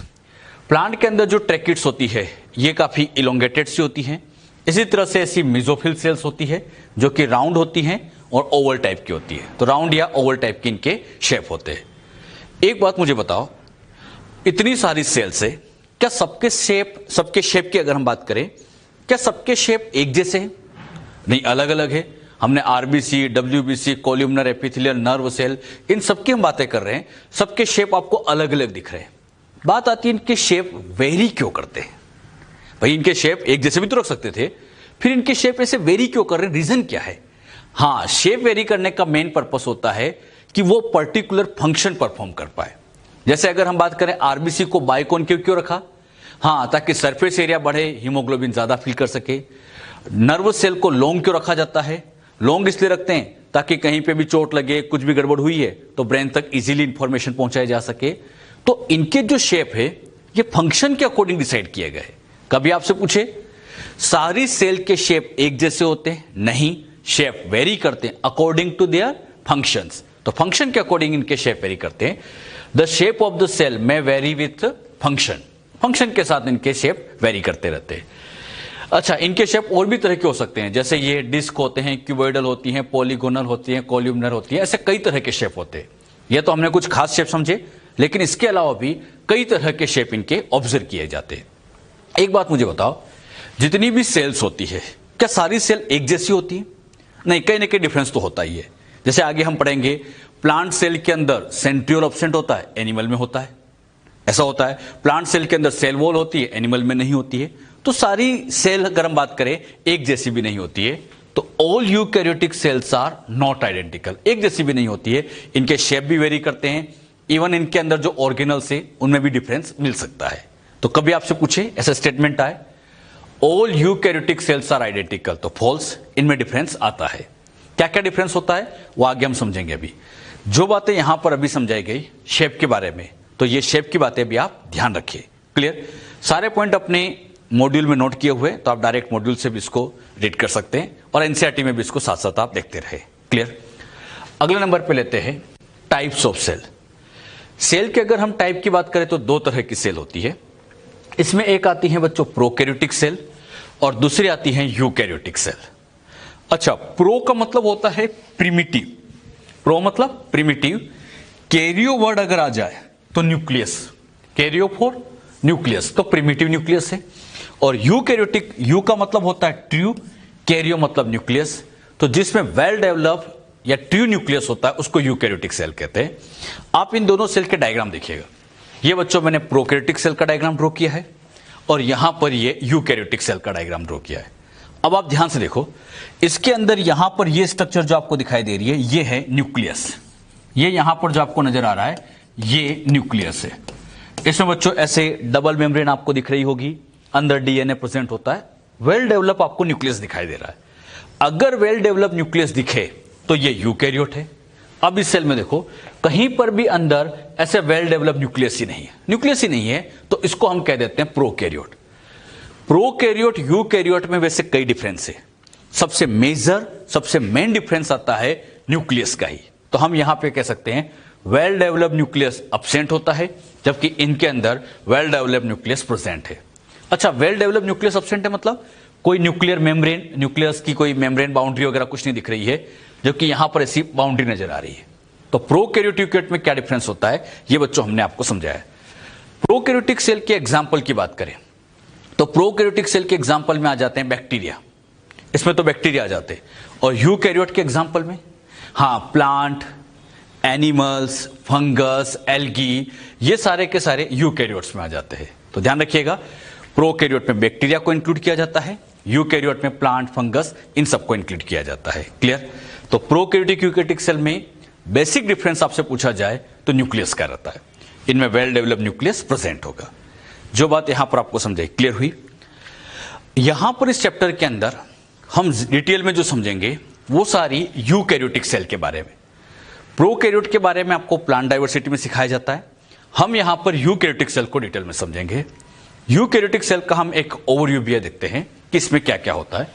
Speaker 1: प्लांट के अंदर जो ट्रैकिड्स होती है ये काफी इलोंगेटेड सी होती हैं। इसी तरह से ऐसी मेसोफिल सेल्स होती है जो कि राउंड होती हैं और ओवल टाइप की होती है, तो राउंड या ओवल टाइप के इनके शेप होते हैं। एक बात मुझे बताओ, इतनी सारी सेल्स है, क्या सबके शेप की अगर हम बात करें, क्या सबके शेप एक जैसे हैं? नहीं, अलग अलग है। हमने RBC, WBC, columnar epithelial, nerve cell, इन सबकी हम बातें कर रहे हैं, सबके शेप आपको अलग अलग दिख रहे हैं। बात आती है इनके शेप वेरी क्यों करते हैं? भाई इनके शेप एक जैसे भी तो रख सकते थे, फिर इनके शेप ऐसे वेरी क्यों कर रहे हैं? रीजन क्या है? हाँ, शेप वेरी करने का मेन पर्पस होता है कि वो पर्टिकुलर फंक्शन परफॉर्म कर पाए। जैसे अगर हम बात करें आरबीसी को बाइकॉनकेव क्यों रखा? हाँ, ताकि सरफेस एरिया बढ़े, हीमोग्लोबिन ज्यादा फिल कर सके। नर्व सेल को लॉन्ग क्यों रखा जाता है? लॉन्ग इसलिए रखते हैं ताकि कहीं पे भी चोट लगे, कुछ भी गड़बड़ हुई है तो ब्रेन तक इजीली इंफॉर्मेशन पहुंचाया जा सके। तो इनके जो शेप है ये फंक्शन के अकॉर्डिंग डिसाइड किए गए। कभी आपसे पूछे सारी सेल के शेप एक जैसे होते हैं? नहीं, शेप वेरी करते हैं अकॉर्डिंग टू देयर फंक्शंस। तो फंक्शन के अकॉर्डिंग इनके शेप वेरी करते हैं। The shape of the cell में वेरी विथ फंक्शन, फंक्शन के साथ इनके शेप वेरी करते रहते हैं। अच्छा, इनके शेप और भी तरह के हो सकते हैं, जैसे ये डिस्क होते हैं, क्यूबॉइडल होती हैं, पॉलीगोनल होती हैं, कोल्यूमनर होती है, ऐसे कई तरह के शेप होते हैं। ये तो हमने कुछ खास शेप समझे, लेकिन इसके अलावा भी कई तरह के शेप इनके ऑब्जर्व किए जाते हैं। एक बात मुझे बताओ, जितनी भी सेल्स होती है क्या सारी सेल एक जैसी होती है? नहीं, कहीं ना कहीं डिफरेंस तो होता ही है। जैसे आगे हम पढ़ेंगे, प्लांट सेल के अंदर सेंट्रियोल एब्सेंट होता है, एनिमल में होता है, ऐसा होता है। प्लांट सेल के अंदर सेल वॉल होती है, एनिमल में नहीं होती है। तो सारी सेल अगर हम बात करें एक जैसी भी नहीं होती है। तो all eukaryotic cells are not identical, एक जैसी भी नहीं होती है। इनके शेप भी वेरी करते हैं, इवन इनके अंदर जो ऑर्गेनल्स है उनमें भी डिफरेंस मिल सकता है। तो कभी आपसे पूछे ऐसा स्टेटमेंट आए all eukaryotic cells are identical, तो फॉल्स, इनमें डिफरेंस आता है। क्या क्या डिफरेंस होता है वो आगे हम समझेंगे। अभी जो बातें यहां पर अभी समझाई गई शेप के बारे में, तो ये शेप की बातें भी आप ध्यान रखिए। क्लियर। सारे पॉइंट अपने मॉड्यूल में नोट किए हुए, तो आप डायरेक्ट मॉड्यूल से भी इसको रीड कर सकते हैं और एनसीईआरटी में भी इसको साथ साथ आप देखते रहे। क्लियर। अगले नंबर पे लेते हैं टाइप्स ऑफ सेल। सेल के अगर हम टाइप की बात करें तो दो तरह की सेल होती है। इसमें एक आती है बच्चों प्रोकैरियोटिक सेल और दूसरी आती है यूकैरियोटिक सेल। अच्छा, प्रो का मतलब होता है प्रिमिटिव, प्रो मतलब प्रिमिटिव। कैरियो वर्ड अगर आ जाए तो न्यूक्लियस, कैरियो फॉर न्यूक्लियस, तो प्रिमिटिव न्यूक्लियस है। और यूकैरियोटिक, यू का मतलब होता है ट्रू, कैरियो मतलब न्यूक्लियस, तो जिसमें वेल डेवलप्ड या ट्रू न्यूक्लियस होता है उसको यूकैरियोटिक सेल कहते हैं। आप इन दोनों सेल के डायग्राम देखिएगा। ये बच्चों मैंने प्रोकैरियोटिक सेल का डायग्राम ड्रॉ किया है और यहां पर ये यूकैरियोटिक सेल का डायग्राम ड्रॉ किया है। अब आप ध्यान से देखो, इसके अंदर यहां पर ये स्ट्रक्चर जो आपको दिखाई दे रही है ये है न्यूक्लियस। ये यहां पर जो आपको नजर आ रहा है ये न्यूक्लियस है। इसमें बच्चों ऐसे डबल मेम्ब्रेन आपको दिख रही होगी, अंदर डीएनए प्रेजेंट होता है, वेल डेवलप आपको न्यूक्लियस दिखाई दे रहा है। अगर वेल डेवलप न्यूक्लियस दिखे तो ये यूकैरियोट है। अब इस सेल में देखो, कहीं पर भी अंदर ऐसे वेल डेवलप न्यूक्लियस ही नहीं है, न्यूक्लियस ही नहीं है, तो इसको हम कह देते हैं प्रोकैरियोट। प्रोकैरियोट यूकैरियोट में वैसे कई डिफरेंस है, सबसे मेजर, सबसे मेन डिफरेंस आता है न्यूक्लियस का ही। तो हम यहां पे कह सकते हैं वेल डेवलप्ड न्यूक्लियस अब्सेंट होता है, जबकि इनके अंदर वेल डेवलप्ड न्यूक्लियस प्रेजेंट है। अच्छा, वेल डेवलप्ड न्यूक्लियस अब्सेंट है मतलब कोई न्यूक्लियर मेम्ब्रेन, न्यूक्लियस की कोई मेम्ब्रेन बाउंड्री वगैरह कुछ नहीं दिख रही है, जबकि यहां पर ऐसी बाउंड्री नजर आ रही है। तो प्रोकैरियोट यूकैरियोट में क्या डिफरेंस होता है ये बच्चों हमने आपको समझाया। प्रोकैरियोटिक सेल के एग्जाम्पल की बात करें तो प्रोकैरियोटिक सेल के एग्जाम्पल में आ जाते हैं बैक्टीरिया, इसमें तो बैक्टीरिया आ जाते हैं। और यूकैरियोट के एग्जाम्पल में हाँ प्लांट, एनिमल्स, फंगस, एल्गी, ये सारे के सारे यूकैरियोट्स में आ जाते हैं। तो ध्यान रखिएगा, प्रोकैरियोट में बैक्टीरिया को इंक्लूड किया जाता है, यूकैरियोट में प्लांट, फंगस, इन सबको इंक्लूड किया जाता है। क्लियर। तो प्रोकैरियोटिक यूकैरियोटिक सेल में बेसिक डिफरेंस आपसे पूछा जाए तो न्यूक्लियस का रहता है, इनमें वेल डेवलप्ड न्यूक्लियस प्रेजेंट होगा। जो बात यहां पर आपको समझाई क्लियर हुई। यहां पर इस चैप्टर के अंदर हम डिटेल में जो समझेंगे वो सारी यूकैरियोटिक सेल के बारे में। प्रोकैरियोट के बारे में आपको प्लांट डाइवर्सिटी में सिखाया जाता है, हम यहां पर यूकैरियोटिक सेल को डिटेल में समझेंगे। यूकैरियोटिक सेल का हम एक ओवरव्यू भी देखते हैं कि इसमें क्या क्या होता है।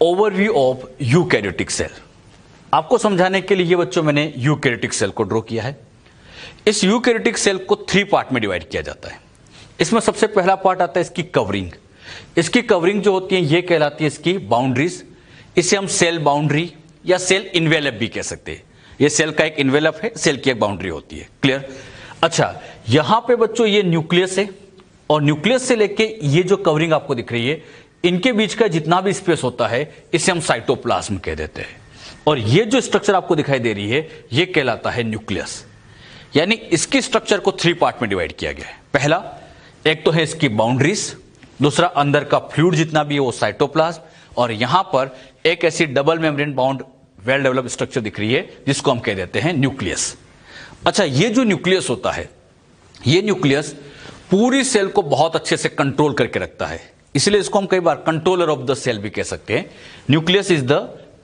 Speaker 1: ओवरव्यू ऑफ यूकैरियोटिक सेल आपको समझाने के लिए बच्चों मैंने यूकैरियोटिक सेल को ड्रॉ किया है। इस यूकैरियोटिक सेल को 3 पार्ट में डिवाइड किया जाता है। इसमें सबसे पहला पार्ट आता है इसकी कवरिंग। इसकी कवरिंग जो होती है ये कहलाती है इसकी बाउंड्रीज। इसे हम सेल बाउंड्री या सेल इन्वेलप भी कह सकते हैं। ये सेल का एक इन्वेलप है, सेल की एक बाउंड्री होती है। क्लियर। अच्छा, यहां पे बच्चों ये न्यूक्लियस है और न्यूक्लियस से लेके ये जो कवरिंग आपको दिख रही है इनके बीच का जितना भी स्पेस होता है इसे हम साइटोप्लाज्म कह देते हैं। और ये जो स्ट्रक्चर आपको दिखाई दे रही है ये कहलाता है न्यूक्लियस। यानी इसकी स्ट्रक्चर को 3 पार्ट में डिवाइड किया गया है। पहला एक तो है इसकी बाउंड्रीज, दूसरा अंदर का फ्लूइड जितना भी है वो साइटोप्लाज्म, और यहां पर एक ऐसी double membrane bound well developed structure दिख रही है जिसको हम कह देते हैं न्यूक्लियस। अच्छा, ये जो न्यूक्लियस होता है ये न्यूक्लियस पूरी सेल को बहुत अच्छे से कंट्रोल करके रखता है, इसलिए इसको हम कई बार कंट्रोलर ऑफ द सेल भी कह सकते हैं। Nucleus is the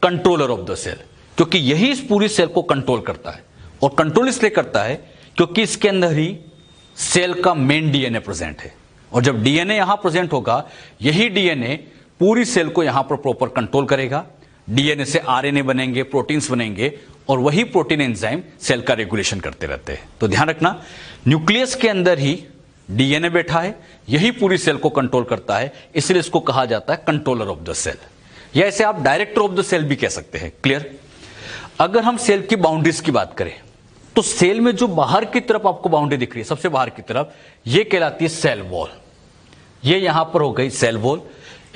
Speaker 1: controller of the cell, क्योंकि यही इस पूरी सेल को कंट्रोल करता है। और कंट्रोल इसलिए करता है क्योंकि इसके अंदर ही सेल का मेन डीएनए प्रेजेंट है, और जब डीएनए यहां प्रेजेंट होगा यही डीएनए पूरी सेल को यहां पर प्रॉपर कंट्रोल करेगा। डीएनए से आरएनए बनेंगे, प्रोटीन्स बनेंगे, और वही प्रोटीन एंजाइम सेल का रेगुलेशन करते रहते हैं। तो ध्यान रखना, न्यूक्लियस के अंदर ही डीएनए बैठा है, यही पूरी सेल को कंट्रोल करता है, इसलिए इसको कहा जाता है कंट्रोलर ऑफ द सेल, या इसे आप डायरेक्टर ऑफ द सेल भी कह सकते हैं। क्लियर। अगर हम सेल की बाउंड्रीज की बात करें तो सेल में जो बाहर की तरफ आपको बाउंड्री दिख रही है, सबसे बाहर की तरफ, ये कहलाती है सेल वॉल। ये यहां पर हो गई सेल वॉल।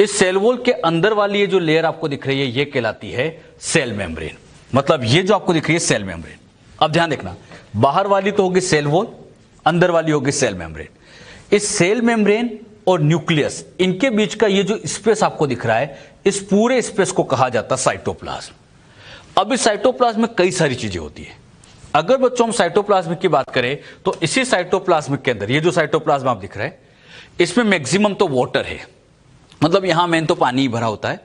Speaker 1: इस सेल वॉल के अंदर वाली ये जो लेयर आपको दिख रही है ये कहलाती है सेल मेम्ब्रेन। मतलब ये जो आपको दिख रही है सेल मेम्ब्रेन। अब ध्यान देखना, बाहर वाली तो होगी सेल वॉल, अंदर वाली होगी सेल मेम्ब्रेन। इस सेल मेम्ब्रेन और न्यूक्लियस इनके बीच का ये जो स्पेस आपको दिख रहा है, इस पूरे स्पेस को कहा जाता है साइटोप्लाज्म। अब इस साइटोप्लाज्म में कई सारी चीजें होती है। अगर बच्चों हम साइटोप्लाज्म की बात करें तो इसी साइटोप्लाज्म के अंदर ये जो साइटोप्लाज्म आप दिख रहा है इसमें मैक्सिमम तो वाटर है, मतलब यहां मेन तो पानी ही भरा होता है।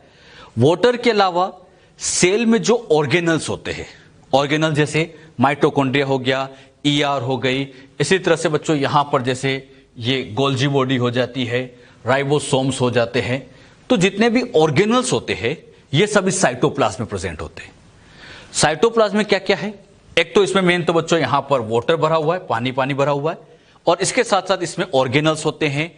Speaker 1: वाटर के अलावा सेल में जो ऑर्गेनल्स होते हैं, ऑर्गेनल जैसे माइटोकॉन्ड्रिया हो गया, ईआर हो गई, इसी तरह से बच्चों यहां पर जैसे ये गोल्जी बॉडी हो जाती है, राइबोसोम्स हो जाते हैं। तो जितने भी ऑर्गेनल्स होते हैं ये सब इस साइटोप्लाज्म में प्रेजेंट होते हैं। साइटोप्लाज्म में क्या क्या है, एक तो इसमें मेन तो बच्चों यहां पर वाटर भरा हुआ है, पानी पानी भरा हुआ है, और इसके साथ साथ इसमें ऑर्गेनल्स होते हैं,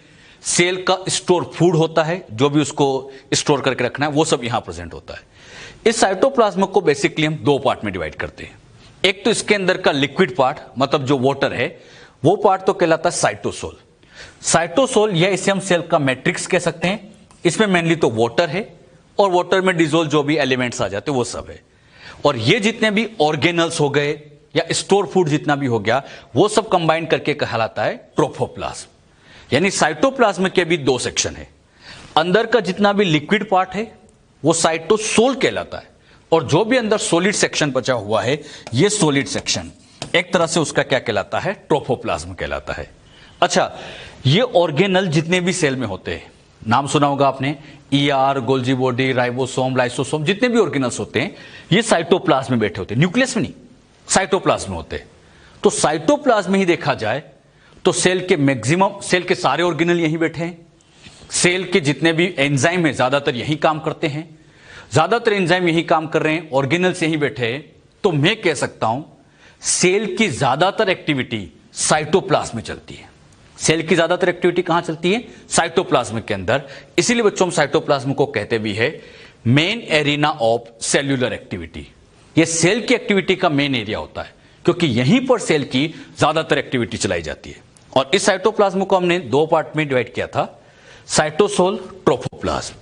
Speaker 1: सेल का स्टोर फूड होता है, जो भी उसको स्टोर करके रखना है वो सब यहां प्रेजेंट होता है। इस साइटोप्लाज्म को बेसिकली हम 2 पार्ट में डिवाइड करते हैं। एक तो इसके अंदर का लिक्विड पार्ट, मतलब जो वाटर है, वो पार्ट तो कहलाता है साइटोसोल। साइटोसोल या इसे हम सेल का मैट्रिक्स कह सकते हैं। इसमें मेनली तो वाटर है और वाटर में डिजोल्व जो भी एलिमेंट्स आ जाते हैं वो सब है। और ये जितने भी ऑर्गेनल्स हो गए या स्टोर फूड जितना भी हो गया वो सब कंबाइन करके कहलाता है ट्रोफोप्लाज्म। यानी साइटोप्लाज्म के भी 2 सेक्शन है। अंदर का जितना भी लिक्विड पार्ट है वो साइटोसोल कहलाता है, और जो भी अंदर सॉलिड सेक्शन बचा हुआ है ये सॉलिड सेक्शन एक तरह से उसका क्या कहलाता है, ट्रोफोप्लाज्म कहलाता है। अच्छा, ये ऑर्गेनल जितने भी सेल में होते हैं, नाम सुना होगा आपने, ER, Golgi body, ribosome, lysosome, जितने भी ऑर्गेनल्स होते हैं ये साइटोप्लाज्म में बैठे होते हैं, न्यूक्लियस में नहीं, साइटोप्लाज्म में होते हैं। तो साइटोप्लाज्म में ही देखा जाए तो सेल के मैक्सिमम, सेल के सारे ऑर्गेनल यहीं बैठे हैं। सेल के जितने भी एंजाइम है ज्यादातर यही काम करते हैं, ज्यादातर एंजाइम यही काम कर रहे हैं, ऑर्गेनल्स यहीं बैठे हैं। तो मैं कह सकता हूं सेल की ज्यादातर एक्टिविटी साइटोप्लाज्म में चलती है। सेल की ज्यादातर एक्टिविटी कहां चलती है, साइटोप्लाज्म के अंदर। इसीलिए बच्चों हम साइटोप्लाज्म को कहते भी है main arena of cellular activity. यह सेल की एक्टिविटी का मेन एरिया होता है, क्योंकि यहीं पर सेल की ज्यादातर एक्टिविटी चलाई जाती है। और इस साइटोप्लाज्म को हमने 2 पार्ट में डिवाइड किया था, साइटोसोल, ट्रोफोप्लाज्म।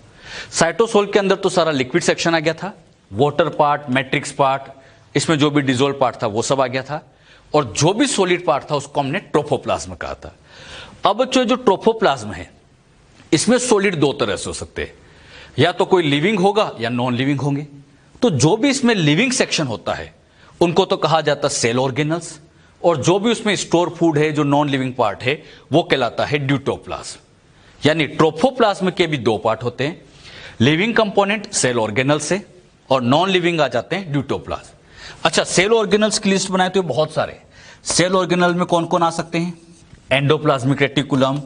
Speaker 1: साइटोसोल के अंदर तो सारा लिक्विड सेक्शन आ गया था, वाटर पार्ट, मैट्रिक्स पार्ट, इसमें जो भी डिजोल्व पार्ट था वो सब आ गया था, और जो भी सॉलिड पार्ट था उसको हमने ट्रोफोप्लाज्म कहा था। अब जो ट्रोफोप्लाज्म है इसमें सॉलिड 2 तरह से हो सकते हैं, या तो कोई लिविंग होगा या नॉन लिविंग होंगे। तो जो भी इसमें लिविंग सेक्शन होता है उनको तो कहा जाता है सेल ऑर्गेनल्स, और जो भी उसमें स्टोर फूड है, जो नॉन लिविंग पार्ट है, वो कहलाता है ड्यूटोप्लाज्म। यानी ट्रोफोप्लाज्म के भी दो पार्ट होते हैं, लिविंग कंपोनेंट सेल ऑर्गेनल से, और नॉन लिविंग आ जाते हैं ड्यूटोप्लाज्म। अच्छा, सेल ऑर्गेनल्स की लिस्ट बनाए तो बहुत सारे सेल ऑर्गेनल में कौन कौन आ सकते हैं? Endoplasmic reticulum,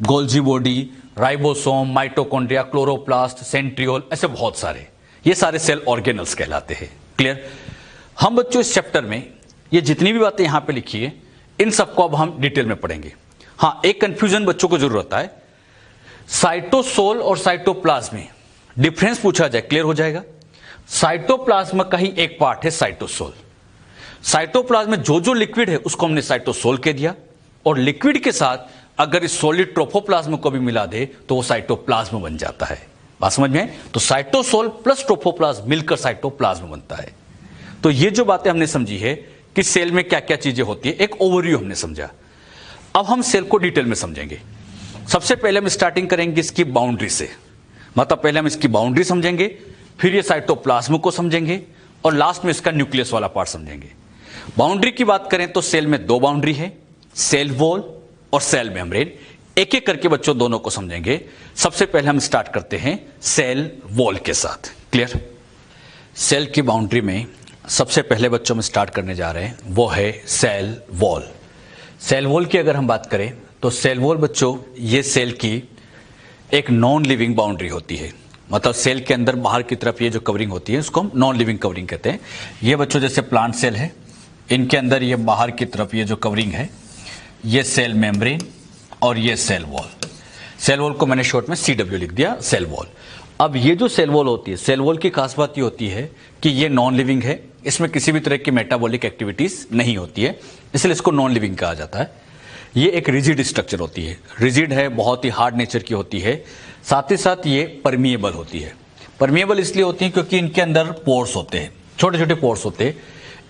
Speaker 1: Golgi body, ribosome, mitochondria, chloroplast, centriole, ऐसे बहुत सारे, ये सारे सेल ऑर्गेनल्स कहलाते हैं। क्लियर? हम बच्चों इस चैप्टर में ये जितनी भी बातें यहां पे लिखी है, इन सबको अब हम डिटेल में पढ़ेंगे। हाँ, एक कंफ्यूजन बच्चों को जरूर होता है, साइटोसोल और साइटोप्लाज्म में डिफरेंस पूछा जाए, क्लियर हो जाएगा। साइटोप्लाज्म का ही एक पार्ट है साइटोसोल। साइटोप्लाज्म में जो जो लिक्विड है उसको हमने साइटोसोल कह दिया, और लिक्विड के साथ अगर इस सॉलिड ट्रोफोप्लाज्म को भी मिला दे तो वो साइटोप्लाज्म बन जाता है। बात समझ में? तो साइटोसोल प्लस ट्रोफोप्लाज्म मिलकर साइटोप्लाज्म बनता है। तो ये जो बातें हमने समझी है कि सेल में क्या क्या चीजें होती है, एक ओवरव्यू हमने समझा। अब हम सेल को डिटेल में समझेंगे। सबसे पहले हम स्टार्टिंग करेंगे इसकी बाउंड्री से, मतलब पहले हम इसकी बाउंड्री समझेंगे, फिर ये साइटोप्लाज्म को समझेंगे, और लास्ट में इसका न्यूक्लियस वाला पार्ट समझेंगे। बाउंड्री की बात करें तो सेल में दो बाउंड्री है, सेल वॉल और सेल मेम्ब्रेन। एक एक करके बच्चों दोनों को समझेंगे। सबसे पहले हम स्टार्ट करते हैं सेल वॉल के साथ। क्लियर? सेल की बाउंड्री में सबसे पहले बच्चों में स्टार्ट करने जा रहे हैं वो है सेल वॉल। सेल वॉल की अगर हम बात करें तो सेल वॉल बच्चों ये सेल की एक नॉन लिविंग बाउंड्री होती है। मतलब सेल के अंदर बाहर की तरफ ये जो कवरिंग होती है उसको हम नॉन लिविंग कवरिंग कहते हैं। ये बच्चों जैसे प्लांट सेल है, इनके अंदर ये बाहर की तरफ ये जो कवरिंग है ये सेल मेम्ब्रेन और ये सेल वॉल। सेल वॉल को मैंने शॉर्ट में CW लिख दिया, सेल वॉल। अब ये जो सेल वॉल होती है, सेल वॉल की खास बात ये होती है कि ये नॉन लिविंग है, इसमें किसी भी तरह की मेटाबॉलिक एक्टिविटीज नहीं होती है, इसलिए इसको नॉन लिविंग कहा जाता है। ये एक रिजिड स्ट्रक्चर होती है, रिजिड है, बहुत ही हार्ड नेचर की होती है। साथ ही साथ ये परमिएबल होती है। परमिएबल इसलिए होती है क्योंकि इनके अंदर पोर्स होते हैं, छोटे छोटे पोर्स होते हैं।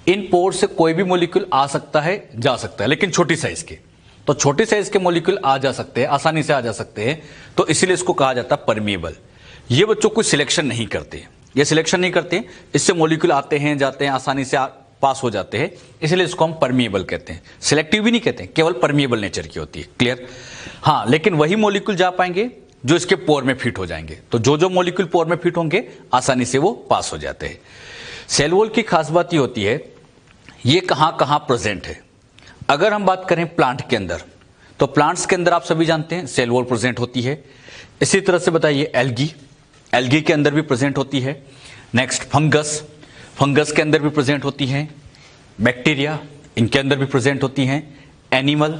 Speaker 1: इन पोर्स से कोई भी मॉलिक्यूल आ सकता है, जा सकता है, लेकिन छोटी साइज के। तो छोटी साइज के मॉलिक्यूल आ जा सकते हैं, आसानी से आ जा सकते हैं, तो इसीलिए इसको कहा जाता है परमिएबल। ये बच्चों कोई सिलेक्शन नहीं करते, ये सिलेक्शन नहीं करते, इससे मॉलिक्यूल आते हैं, जाते हैं, आसानी से पास हो जाते हैं, इसलिए इसको हम परमिएबल कहते हैं। सिलेक्टिव भी नहीं कहते, केवल परमिएबल नेचर की होती है। क्लियर? हाँ, लेकिन वही मॉलिक्यूल जा पाएंगे जो इसके पोर में फिट हो जाएंगे। तो जो जो मॉलिक्यूल पोर में फिट होंगे आसानी से वो पास हो जाते हैं। सेल वॉल की खास बात ये होती है ये कहां कहां प्रेजेंट है। अगर हम बात करें प्लांट के अंदर, तो प्लांट्स के अंदर आप सभी जानते हैं सेल वॉल प्रेजेंट होती है। इसी तरह से बताइए एल्गी के अंदर भी प्रेजेंट होती है। नेक्स्ट फंगस के अंदर भी प्रेजेंट होती है। बैक्टीरिया, इनके अंदर भी प्रेजेंट होती हैं। एनिमल,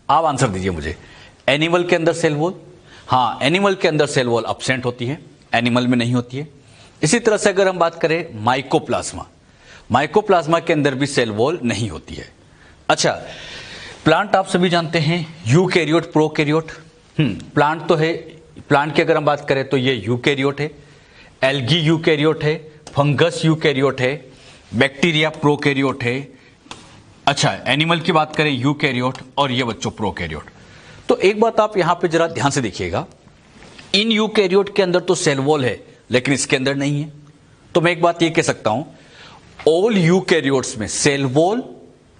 Speaker 1: आप आंसर दीजिए मुझे, एनिमल के अंदर सेल वॉल? हाँ, एनिमल के अंदर सेल वॉल एब्सेंट होती है, एनिमल में नहीं होती है। इसी तरह से अगर हम बात करें माइकोप्लाज्मा के अंदर भी सेल वॉल नहीं होती है। अच्छा, प्लांट आप सभी जानते हैं यूकैरियोट, प्रोकैरियोट। प्लांट तो है, प्लांट की अगर हम बात करें तो ये यूकैरियोट है, एल्गी यूकैरियोट है, फंगस यूकैरियोट है, बैक्टीरिया प्रोकैरियोट है। अच्छा, एनिमल की बात करें यूकैरियोट, और ये बच्चों प्रोकैरियोट। तो एक बात आप यहां पे जरा ध्यान से देखिएगा, इन यूकैरियोट के अंदर तो सेल वॉल है लेकिन इसके अंदर नहीं है। तो मैं एक बात ये कह सकता हूं, ऑल यूकैरियोट्स में सेल वॉल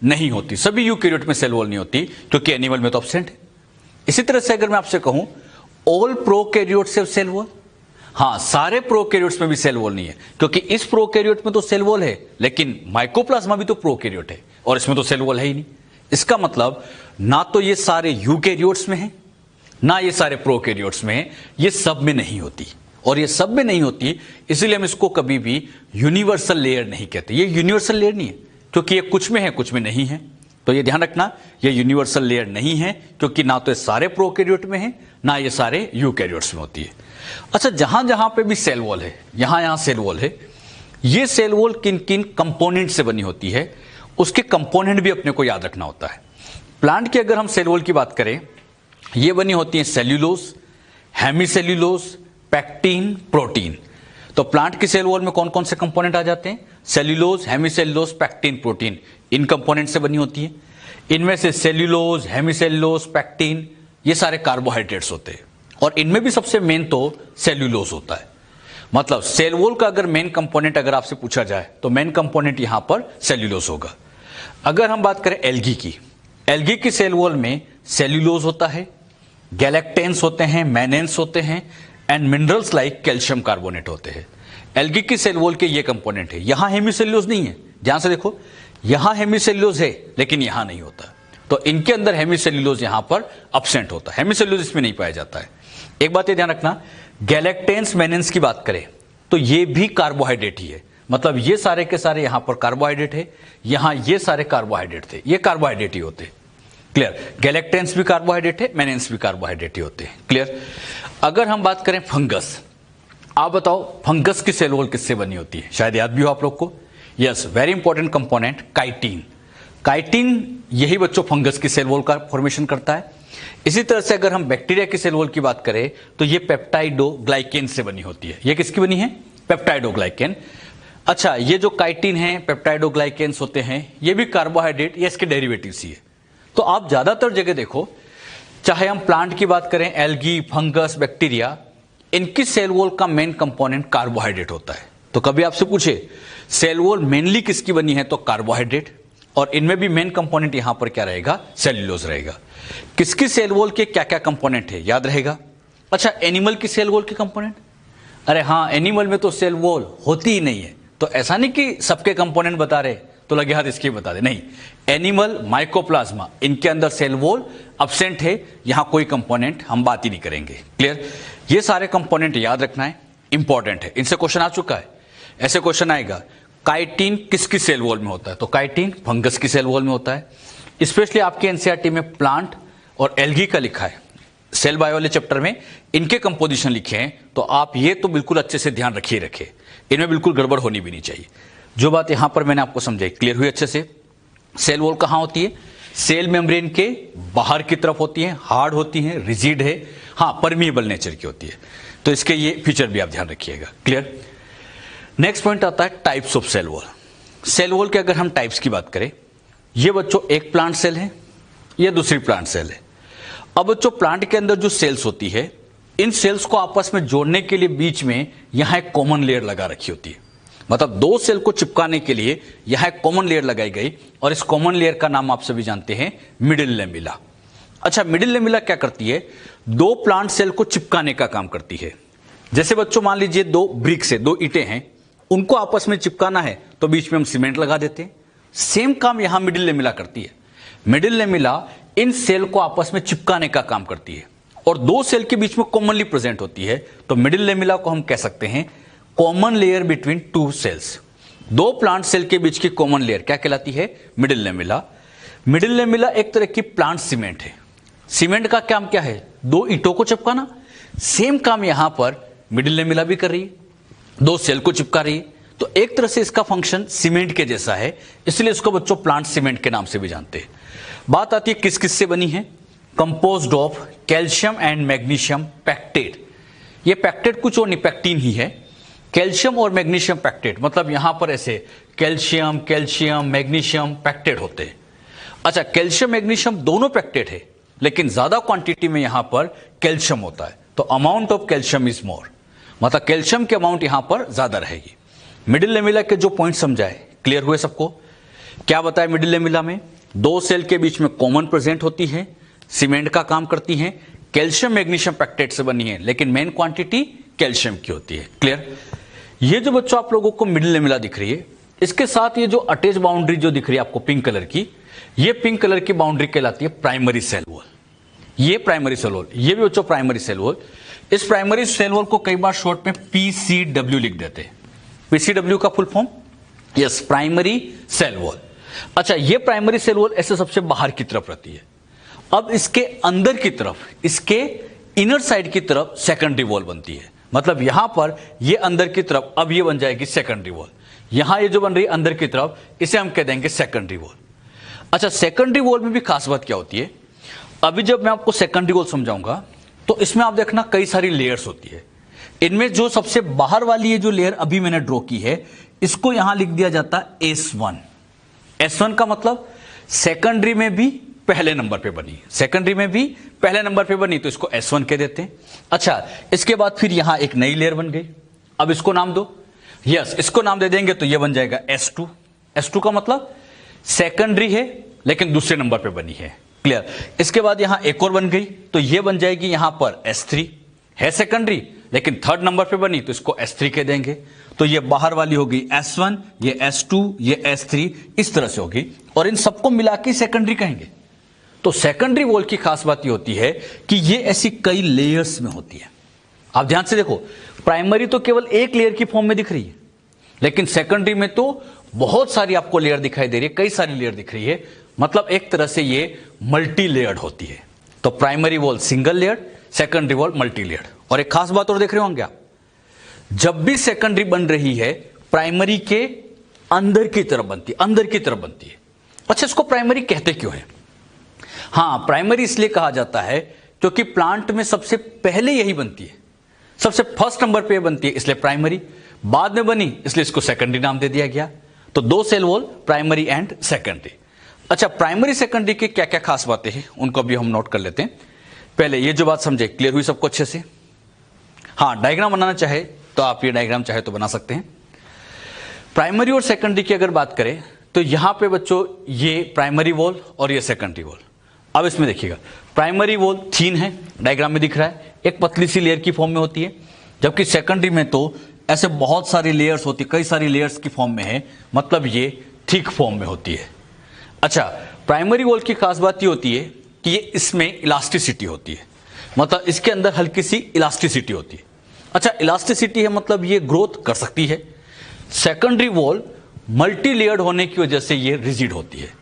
Speaker 1: नहीं होती, सभी यूकैरियोट में सेल वॉल नहीं होती, क्योंकि एनिमल में तो एब्सेंट है। इसी तरह से अगर मैं आपसे कहूं all prokaryotes have cell wall, हाँ, सारे प्रोकैरियोट्स में भी सेल वॉल नहीं है, क्योंकि इस प्रोकैरियोट में तो सेल वॉल है, लेकिन माइकोप्लाज्मा भी तो प्रोकैरियोट है और इसमें तो सेल वॉल है ही नहीं। इसका मतलब ना तो ये सारे यूकैरियोट्स में है, ना ये सारे प्रोकैरियोट्स में है, ये सब में नहीं होती। और ये सब में नहीं होती इसलिए हम इसको कभी भी यूनिवर्सल लेयर नहीं कहते। ये यूनिवर्सल लेयर नहीं है, क्योंकि ये कुछ में है, कुछ में नहीं है। तो ये ध्यान रखना, ये यूनिवर्सल लेयर नहीं है, क्योंकि ना तो ये सारे प्रोकैरियोट में है, ना ये सारे यूकैरियोट्स में होती है। अच्छा, जहां जहां पे भी सेल वॉल है, यहां सेल वॉल है, ये सेल वॉल किन किन कंपोनेंट से बनी होती है, उसके कंपोनेंट भी अपने को याद रखना होता है। प्लांट की अगर हम सेल वॉल की बात करें, ये बनी होती है सेल्यूलोज, हेमीसेल्यूलोज, पैक्टीन, प्रोटीन। तो प्लांट की सेल वॉल में कौन कौन से कंपोनेंट आ जाते हैं? सेल्यूलोज, हेमीसेल्यूलोज, पैक्टीन, प्रोटीन, इन कंपोनेंट से बनी होती है। इनमें से सेल्यूलोज, हेमीसेल्यूलोज, पैक्टीन, ये सारे कार्बोहाइड्रेट्स होते हैं, और इनमें भी सबसे मेन तो सेल्यूलोज होता है। मतलब सेल वॉल का अगर मेन कंपोनेंट अगर आपसे पूछा जाए तो मेन कंपोनेंट यहां पर सेल्यूलोज होगा। अगर हम बात करें एल्गी की सेल वॉल में सेल्यूलोज होता है, गैलेक्टेंस होते हैं, मैनेंस होते हैं and minerals like calcium carbonate होते हैं। एल्गी की सेल वॉल के ये कंपोनेंट है। यहां हेमिसेल्यूलोज नहीं है, ध्यान से देखो, यहां हेमिसेल्यूलोज है लेकिन यहां नहीं होता, तो इनके अंदर हेमिसेल्यूलोज यहां पर अब्सेंट होता है, हेमिसेल्यूलोज इसमें नहीं पाया जाता है। एक बात ये ध्यान रखना, गैलेक्टेंस मैनेंस की बात करें तो ये भी कार्बोहाइड्रेट ही है, मतलब ये सारे के सारे यहां पर कार्बोहाइड्रेट है, यहां ये सारे कार्बोहाइड्रेट थे, ये कार्बोहाइड्रेट ही होते। क्लियर, गैलेक्टेंस भी कार्बोहाइड्रेट है, मैनेंस भी कार्बोहाइड्रेट ही होते हैं। क्लियर। अगर हम बात करें फंगस, आप बताओ फंगस की सेल वॉल किससे बनी होती है, शायद याद भी हो आप लोग को। Yes, very important component chitin. Chitin यही बच्चों फंगस की सेल वॉल का फॉर्मेशन करता है। इसी तरह से अगर हम बैक्टीरिया की सेल वॉल की बात करें तो ये पेप्टाइडोग्लाइकेन से बनी होती है। ये किसकी बनी है, पेप्टाइडोग्लाइकेन। अच्छा, ये जो काइटिन है, पेप्टाइडोग्लाइकेन्स होते हैं, ये भी कार्बोहाइड्रेट या इसके डेरिवेटिव्स ही है। तो आप ज्यादातर जगह देखो, चाहे हम प्लांट की बात करें, एल्गी, फंगस, बैक्टीरिया, इनकी सेल वॉल का मेन कंपोनेंट कार्बोहाइड्रेट होता है। तो कभी आपसे पूछे सेल वॉल मेनली किसकी बनी है, तो कार्बोहाइड्रेट, और इनमें भी मेन कंपोनेंट यहां पर क्या रहेगा, सेल्यूलोज रहेगा। किसकी सेल वॉल के क्या क्या कंपोनेंट है याद रहेगा। अच्छा, एनिमल की सेल वॉल के कंपोनेंट, अरे हाँ, एनिमल में तो सेल वॉल होती ही नहीं है, तो ऐसा नहीं कि सबके कंपोनेंट बता रहे तो लगे हाथ इसके बता दे, नहीं। एनिमल, माइकोप्लाज्मा, इनके अंदर सेल वॉल अब्सेंट है, यहां कोई कंपोनेंट हम बात ही नहीं करेंगे। क्लियर, ये सारे कंपोनेंट याद रखना है, इंपॉर्टेंट है, इनसे क्वेश्चन आ चुका है। ऐसे क्वेश्चन आएगा, काइटिन किसकी सेल वॉल में होता है, तो काइटिन फंगस की सेल वॉल में होता है। स्पेशली आपके एनसीईआरटी में प्लांट और एल्गी का लिखा है, सेल बायो वाले चैप्टर में इनके कंपोजिशन लिखे हैं, तो आप ये तो बिल्कुल अच्छे से ध्यान रखिए, इनमें बिल्कुल गड़बड़ होनी भी नहीं चाहिए। जो बात यहां पर मैंने आपको समझाई, क्लियर हुई अच्छे से। सेल वॉल कहां होती है, सेल मेम्ब्रेन के बाहर की तरफ होती है, हार्ड होती है, रिजिड है, हाँ परमिएबल नेचर की होती है, तो इसके ये फीचर भी आप ध्यान रखिएगा। क्लियर। नेक्स्ट पॉइंट आता है types of cell wall. Cell wall के अगर हम टाइप्स की बात करें, ये बच्चों एक प्लांट सेल है, ये दूसरी प्लांट सेल है। अब बच्चों प्लांट के अंदर जो सेल्स होती है, इन सेल्स को आपस में जोड़ने के लिए बीच में यहां एक कॉमन लेयर लगा रखी होती है, मतलब दो सेल को चिपकाने के लिए यहां एक कॉमन लेयर लगाई गई, और इस कॉमन लेयर का नाम आप सभी जानते हैं मिडिल लेमिला। अच्छा, मिडिल लेमिला क्या करती है, दो प्लांट सेल को चिपकाने का काम करती है। जैसे बच्चों मान लीजिए दो ब्रिक्स है, दो ईंटें हैं, उनको आपस में चिपकाना है तो बीच में हम सीमेंट लगा देते हैं। सेम काम यहां मिडिल लेमिला करती है। मिडिल लेमिला इन सेल को आपस में चिपकाने का काम करती है, और दो सेल के बीच में कॉमनली प्रेजेंट होती है, तो मिडिल लेमिला को हम कह सकते हैं common layer between two cells. दो प्लांट सेल के बीच की कॉमन लेयर क्या कहलाती है, मिडिल लेमिला। मिडिल लेमिला एक तरह की प्लांट सीमेंट है। सीमेंट का काम क्या है, दो ईंटों को चिपकाना। सेम काम यहां पर मिडिल लेमिला भी कर रही है, दो सेल को चिपका रही है, तो एक तरह से इसका फंक्शन सीमेंट के जैसा है, इसलिए इसको बच्चों प्लांट सीमेंट के नाम से भी जानते हैं। बात आती है किस किस से बनी है, composed of calcium and magnesium pectate. ये पैक्टेट कुछ और नहीं, पैक्टीन ही है। कैल्शियम और मैग्नीशियम पैक्टेट, मतलब यहां पर ऐसे कैल्शियम कैल्शियम मैग्नीशियम पैक्टेट होते हैं। अच्छा, कैल्शियम मैग्नीशियम दोनों पैक्टेट है, लेकिन ज्यादा क्वांटिटी में यहां पर कैल्शियम होता है, तो amount of calcium is more, मतलब कैल्शियम की अमाउंट यहां पर ज्यादा रहेगी। मिडिल लेमिला के जो पॉइंट समझाए, क्लियर हुए सबको। क्या बताया मिडिल लेमिला में, दो सेल के बीच में कॉमन प्रेजेंट होती है, सीमेंट का काम करती है, कैल्शियम मैग्नीशियम पैक्टेट से बनी है, लेकिन मेन क्वांटिटी कैल्शियम की होती है। क्लियर। ये जो बच्चों आप लोगों को मिडिल लेमिला दिख रही है, इसके साथ ये जो अटैच बाउंड्री जो दिख रही है आपको पिंक कलर की, ये पिंक कलर की बाउंड्री कहलाती है प्राइमरी सेल वॉल। ये प्राइमरी सेल वॉल, ये भी बच्चों प्राइमरी सेल वॉल। इस प्राइमरी सेल वॉल को कई बार शॉर्ट में पीसीडब्ल्यू लिख देते हैं। पीसीडब्ल्यू का full form, yes, primary cell wall. अच्छा, ये प्राइमरी सेल वॉल ऐसे सबसे बाहर की तरफ रहती है। अब इसके अंदर की तरफ, इसके इनर साइड की तरफ सेकेंडरी वॉल बनती है, मतलब यहां पर ये अंदर की तरफ, अब ये बन जाएगी सेकेंडरी वॉल। यहां ये जो बन रही है अंदर की तरफ, इसे हम कह देंगे सेकेंडरी वॉल। अच्छा, सेकेंडरी वॉल में भी खास बात क्या होती है, अभी जब मैं आपको सेकेंडरी वॉल समझाऊंगा तो इसमें आप देखना कई सारी लेयर्स होती है। इनमें जो सबसे बाहर वाली ये जो लेयर अभी मैंने ड्रॉ की है, इसको यहां लिख दिया जाता है S1। S1 का मतलब सेकेंडरी में भी पहले नंबर पे बनी, सेकेंडरी में भी पहले नंबर पे बनी, तो इसको S1 कह देते हैं। अच्छा, इसके बाद फिर यहां एक नई लेयर बन गई, अब इसको नाम दो, यस, इसको नाम दे देंगे तो ये बन जाएगा S2। S2 का मतलब सेकेंडरी है लेकिन दूसरे नंबर पे बनी है। क्लियर। इसके बाद यहां एक और बन गई, तो ये बन जाएगी यहां पर S3 है, सेकेंडरी लेकिन थर्ड नंबर पे बनी तो इसको S3 कह देंगे। तो ये बाहर वाली होगी S1, ये S2, ये S3, इस तरह से होगी और इन सबको मिला के सेकेंडरी कहेंगे। तो सेकेंडरी वॉल की खास बात ये होती है कि ये ऐसी कई लेयर्स में होती है। आप ध्यान से देखो, प्राइमरी तो केवल एक लेयर की फॉर्म में दिख रही है, लेकिन सेकेंडरी में तो बहुत सारी आपको लेयर दिखाई दे रही है, कई सारी लेयर दिख रही है। मतलब एक तरह से ये मल्टी लेयर्ड होती है। तो primary wall single layered, secondary wall multi layered. और एक खास बात और देख रहे होंगे आप, जब भी सेकेंडरी बन रही है प्राइमरी के अंदर की तरफ बनती है, अंदर की तरफ बनती है। अच्छा, इसको प्राइमरी कहते क्यों है? हां, प्राइमरी इसलिए कहा जाता है क्योंकि प्लांट में सबसे पहले यही बनती है, सबसे फर्स्ट नंबर पे बनती है, इसलिए प्राइमरी। बाद में बनी इसलिए इसको सेकेंडरी नाम दे दिया गया। तो दो cell wall, primary and secondary. अच्छा, प्राइमरी सेकेंडरी की क्या क्या खास बातें हैं उनको भी हम नोट कर लेते हैं। पहले ये जो बात समझे, क्लियर हुई सबको अच्छे से? हाँ, डायग्राम बनाना चाहे तो आप ये डायग्राम चाहे तो बना सकते हैं। प्राइमरी और सेकेंडरी की अगर बात करें तो यहां पे बच्चों ये प्राइमरी वॉल और ये सेकेंडरी वॉल। अब इसमें देखिएगा, प्राइमरी वॉल थिन है, डायग्राम में दिख रहा है, एक पतली सी लेयर की फॉर्म में होती है, जबकि सेकेंडरी में तो ऐसे बहुत सारी लेयर्स होती, कई सारी लेयर्स की फॉर्म में है, मतलब ये थिक फॉर्म में होती है। अच्छा, प्राइमरी वॉल की खास बात ये होती है कि ये इसमें इलास्टिसिटी होती है, मतलब इसके अंदर हल्की सी इलास्टिसिटी होती है। अच्छा, इलास्टिसिटी है मतलब ये ग्रोथ कर सकती है। सेकेंडरी वॉल मल्टी लेयर्ड होने की वजह से ये रिजिड होती है।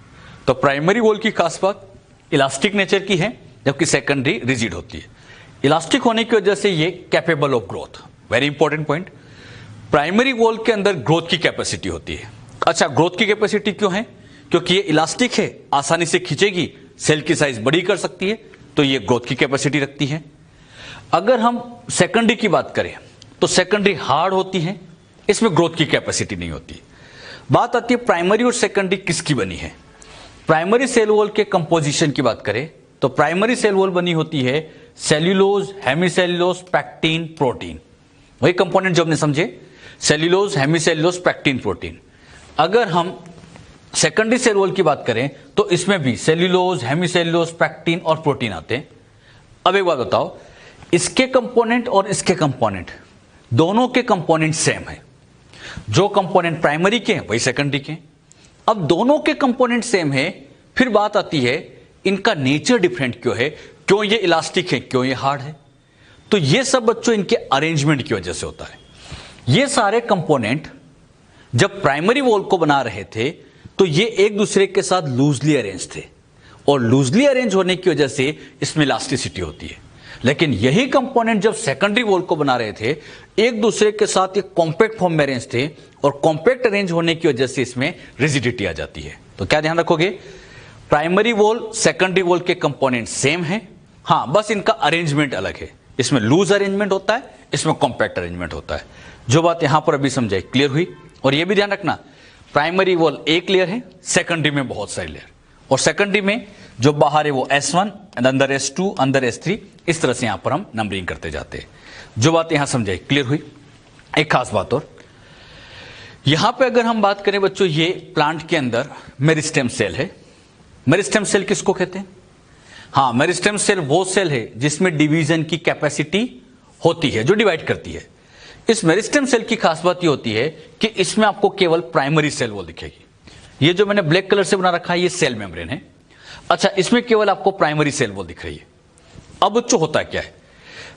Speaker 1: तो प्राइमरी वॉल की खास बात इलास्टिक नेचर की है, जबकि सेकेंडरी रिजिड होती है। इलास्टिक होने की वजह से ये capable of growth, very important point. Primary wall के अंदर ग्रोथ की कैपेसिटी होती है। अच्छा, ग्रोथ की कैपेसिटी क्यों है? क्योंकि ये इलास्टिक है, आसानी से खींचेगी, सेल की साइज बड़ी कर सकती है, तो ये ग्रोथ की कैपेसिटी रखती है। अगर हम सेकेंडरी की बात करें तो सेकेंडरी हार्ड होती है, इसमें ग्रोथ की कैपेसिटी नहीं होती। बात आती है प्राइमरी और सेकेंडरी किसकी बनी है। प्राइमरी सेल वॉल के कंपोजिशन की बात करें तो प्राइमरी सेल वॉल बनी होती है सेल्यूलोज, हेमीसेल्यूलोज, पैक्टीन, प्रोटीन। वही कंपोनेंट जो हमने समझे, सेल्यूलोज, हेमीसेल्यूलोज, पैक्टीन, प्रोटीन। अगर हम सेकेंडरी सेल वॉल की बात करें तो इसमें भी सेल्यूलोज, हेमीसेल्यूलोज, पैक्टीन और प्रोटीन आते हैं। अब एक बात बताओ, इसके कंपोनेंट और इसके कंपोनेंट, दोनों के कंपोनेंट सेम है। जो कंपोनेंट प्राइमरी के हैं वही सेकेंडरी के हैं। अब दोनों के कंपोनेंट सेम है, फिर बात आती है इनका नेचर डिफरेंट क्यों है, क्यों ये इलास्टिक है, क्यों ये हार्ड है। तो ये सब बच्चों इनके अरेंजमेंट की वजह से होता है। ये सारे कंपोनेंट जब प्राइमरी वॉल को बना रहे थे तो ये एक दूसरे के साथ लूजली अरेंज थे, और लूजली अरेंज होने की वजह से इसमें इलास्टिसिटी होती है। लेकिन यही कंपोनेंट जब सेकेंडरी वॉल को बना रहे थे, एक दूसरे के साथ एक कॉम्पैक्ट फॉर्म में अरेंज थे, और कॉम्पैक्ट अरेंज होने की वजह से इसमें रिजिडिटी आ जाती है। तो क्या ध्यान रखोगे, प्राइमरी वॉल सेकेंडरी वॉल के कंपोनेंट सेम है, हां बस इनका अरेंजमेंट अलग है। इसमें लूज अरेंजमेंट होता है, इसमें कॉम्पैक्ट अरेंजमेंट होता है। जो बात यहां पर अभी समझाई, क्लियर हुई? और यह भी ध्यान रखना, प्राइमरी वॉल एक लेयर है, सेकेंडरी में बहुत सारी लेयर, और सेकेंडरी में जो बाहर है वो S1, अंदर S2, अंदर S3, इस तरह से यहां पर हम नंबरिंग करते जाते हैं। जो बात यहां समझाई, क्लियर हुई? एक खास बात और, यहां पे अगर हम बात करें बच्चों, ये प्लांट के अंदर मेरिस्टेम सेल है। मेरिस्टेम सेल किसको कहते हैं? हां, मेरिस्टेम सेल वो सेल है जिसमें डिवीजन की कैपेसिटी होती है, जो डिवाइड करती है। इस मेरिस्टेम सेल की खास बात ये होती है कि इसमें आपको केवल प्राइमरी सेल वॉल दिखेगी। ये जो मैंने ब्लैक कलर से बना रखा है ये सेल मेम्ब्रेन है। अच्छा, इसमें केवल आपको प्राइमरी सेल वॉल दिख रही है। अब बच्चों होता क्या है,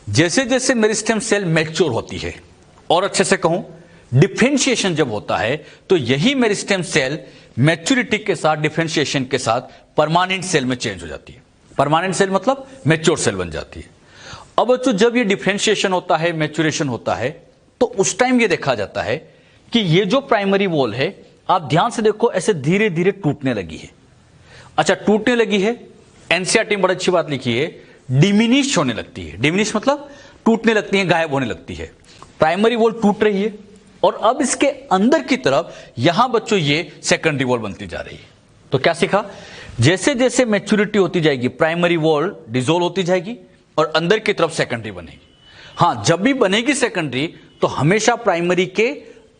Speaker 1: जैसे जैसे मेरिस्टेम सेल मैच्योर होती है, और अच्छे से कहूं डिफरेंशिएशन जब होता है, तो यही मेरिस्टेम सेल मैच्योरिटी के साथ, डिफरेंशिएशन के साथ परमानेंट सेल में चेंज हो जाती है। परमानेंट सेल मतलब मैच्योर सेल बन जाती है। अब बच्चों जब ये डिफरेंशिएशन होता है, मैच्योरेशन होता है, तो उस टाइम ये देखा जाता है कि ये जो प्राइमरी वॉल है, आप ध्यान से देखो, ऐसे धीरे धीरे टूटने लगी है। अच्छा, टूटने लगी है, एनसीईआरटी में बड़ी अच्छी बात लिखी है, डिमिनिश होने लगती है। डिमिनिश मतलब टूटने लगती है, गायब होने लगती है। प्राइमरी वॉल टूट रही है, और अब इसके अंदर की तरफ यहां बच्चों ये सेकेंडरी वॉल बनती जा रही है। तो क्या सीखा, जैसे जैसे मैच्योरिटी होती जाएगी, प्राइमरी वॉल डिसॉल्व होती जाएगी और अंदर की तरफ सेकेंडरी बनेगी। हां, जब भी बनेगी सेकेंडरी तो हमेशा प्राइमरी के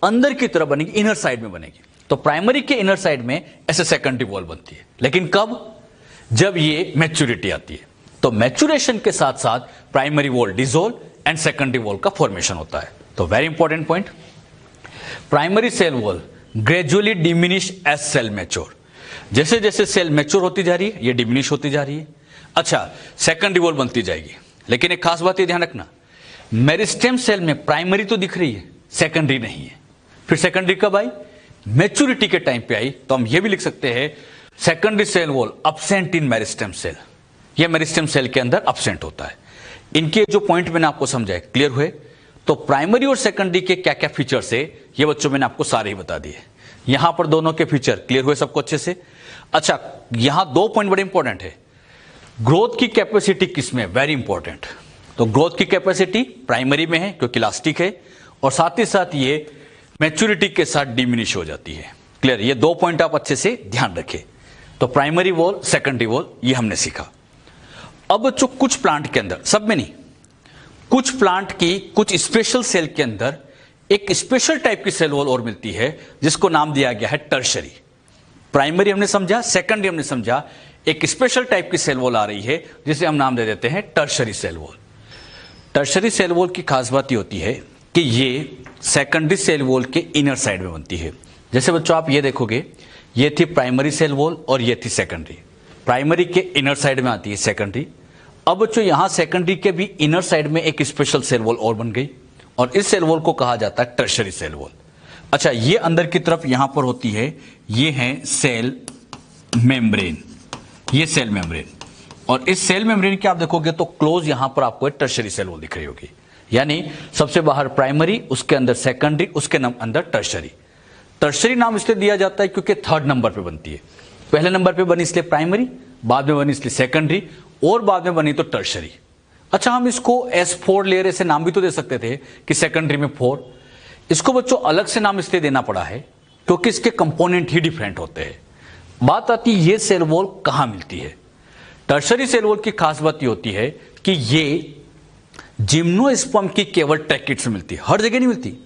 Speaker 1: अंदर की तरफ बनेगी, इनर साइड में बनेगी। तो प्राइमरी के इनर साइड में ऐसे सेकेंडरी वॉल बनती है, लेकिन कब? जब ये मैच्योरिटी आती है। तो मैच्योरेशन के साथ साथ primary wall dissolve and secondary wall का फॉर्मेशन होता है। तो very important point, primary cell wall gradually diminish as cell mature. जैसे जैसे सेल मैच्योर होती जा रही है ये डिमिनिश होती जा रही है। अच्छा, सेकेंडरी वॉल बनती जाएगी, लेकिन एक खास बात ये ध्यान रखना, मेरिस्टेम सेल में प्राइमरी तो दिख रही है, सेकेंडरी नहीं है। फिर सेकेंडरी कब आई? मैच्योरिटी के टाइम पे आई। तो हम ये भी लिख सकते हैं secondary cell wall absent in meristem cell, यह मेरिस्टेम सेल के अंदर अब्सेंट होता है। इनके जो पॉइंट मैंने आपको समझाए क्लियर हुए? तो प्राइमरी और सेकेंडरी के क्या क्या फीचर्स है ये बच्चों मैंने आपको सारे ही बता दिए। यहां पर दोनों के फीचर क्लियर हुए सबको अच्छे से? अच्छा, यहां दो पॉइंट बड़े इंपॉर्टेंट है। ग्रोथ की कैपेसिटी किसमें? Very important. तो ग्रोथ की कैपेसिटी प्राइमरी में है क्योंकि इलास्टिक है, और साथ ही साथ ये मैच्योरिटी के साथ डिमिनिश हो जाती है। क्लियर? ये दो पॉइंट आप अच्छे से ध्यान रखें। तो प्राइमरी वॉल, सेकेंडरी वॉल, ये हमने सीखा। अब बच्चों कुछ प्लांट के अंदर, सब में नहीं, कुछ प्लांट की कुछ स्पेशल सेल के अंदर एक स्पेशल टाइप की सेल वॉल और मिलती है जिसको नाम दिया गया है टर्शरी। प्राइमरी हमने समझा, सेकेंडरी हमने समझा, एक स्पेशल टाइप की सेल वॉल आ रही है जिसे हम नाम दे देते हैं tertiary cell wall. Tertiary cell wall की खास बात ये होती है कि ये सेकेंडरी सेल वॉल के इनर साइड में बनती है। जैसे बच्चों आप ये देखोगे, ये थी प्राइमरी सेल वॉल और ये थी सेकेंडरी। प्राइमरी के इनर साइड में आती है सेकेंडरी। अब बच्चों यहां सेकेंडरी के भी इनर साइड में एक स्पेशल सेल वॉल और बन गई, और इस सेल वॉल को कहा जाता है टर्शरी सेल वॉल। अच्छा, ये अंदर की तरफ यहां पर होती है, ये है सेल मेम्ब्रेन, ये सेल मेम्ब्रेन, और इस सेल मेम्ब्रेन के आप देखोगे तो क्लोज यहां पर आपको एक टर्शरी सेल वॉल दिख रही होगी। यानी सबसे बाहर प्राइमरी, उसके अंदर सेकेंडरी, उसके अंदर टर्शरी। टर्शरी नाम इसलिए दिया जाता है क्योंकि थर्ड नंबर पे बनती है। पहले नंबर पे बनी इसलिए प्राइमरी, बाद में बनी इसलिए सेकेंडरी, और बाद में बनी तो टर्शरी। अच्छा, हम इसको S4 लेयर ऐसे नाम भी तो दे सकते थे कि सेकेंडरी में 4। इसको बच्चों अलग से नाम इसलिए देना पड़ा है क्योंकि इसके कंपोनेंट ही डिफरेंट होते हैं। बात आती है ये सेल वॉल कहां मिलती है। टर्शरी सेल वॉल की खास बात ये होती है कि ये जिम्नोस्पर्म की केवल ट्रैकिट्स में मिलती है, हर जगह नहीं मिलती,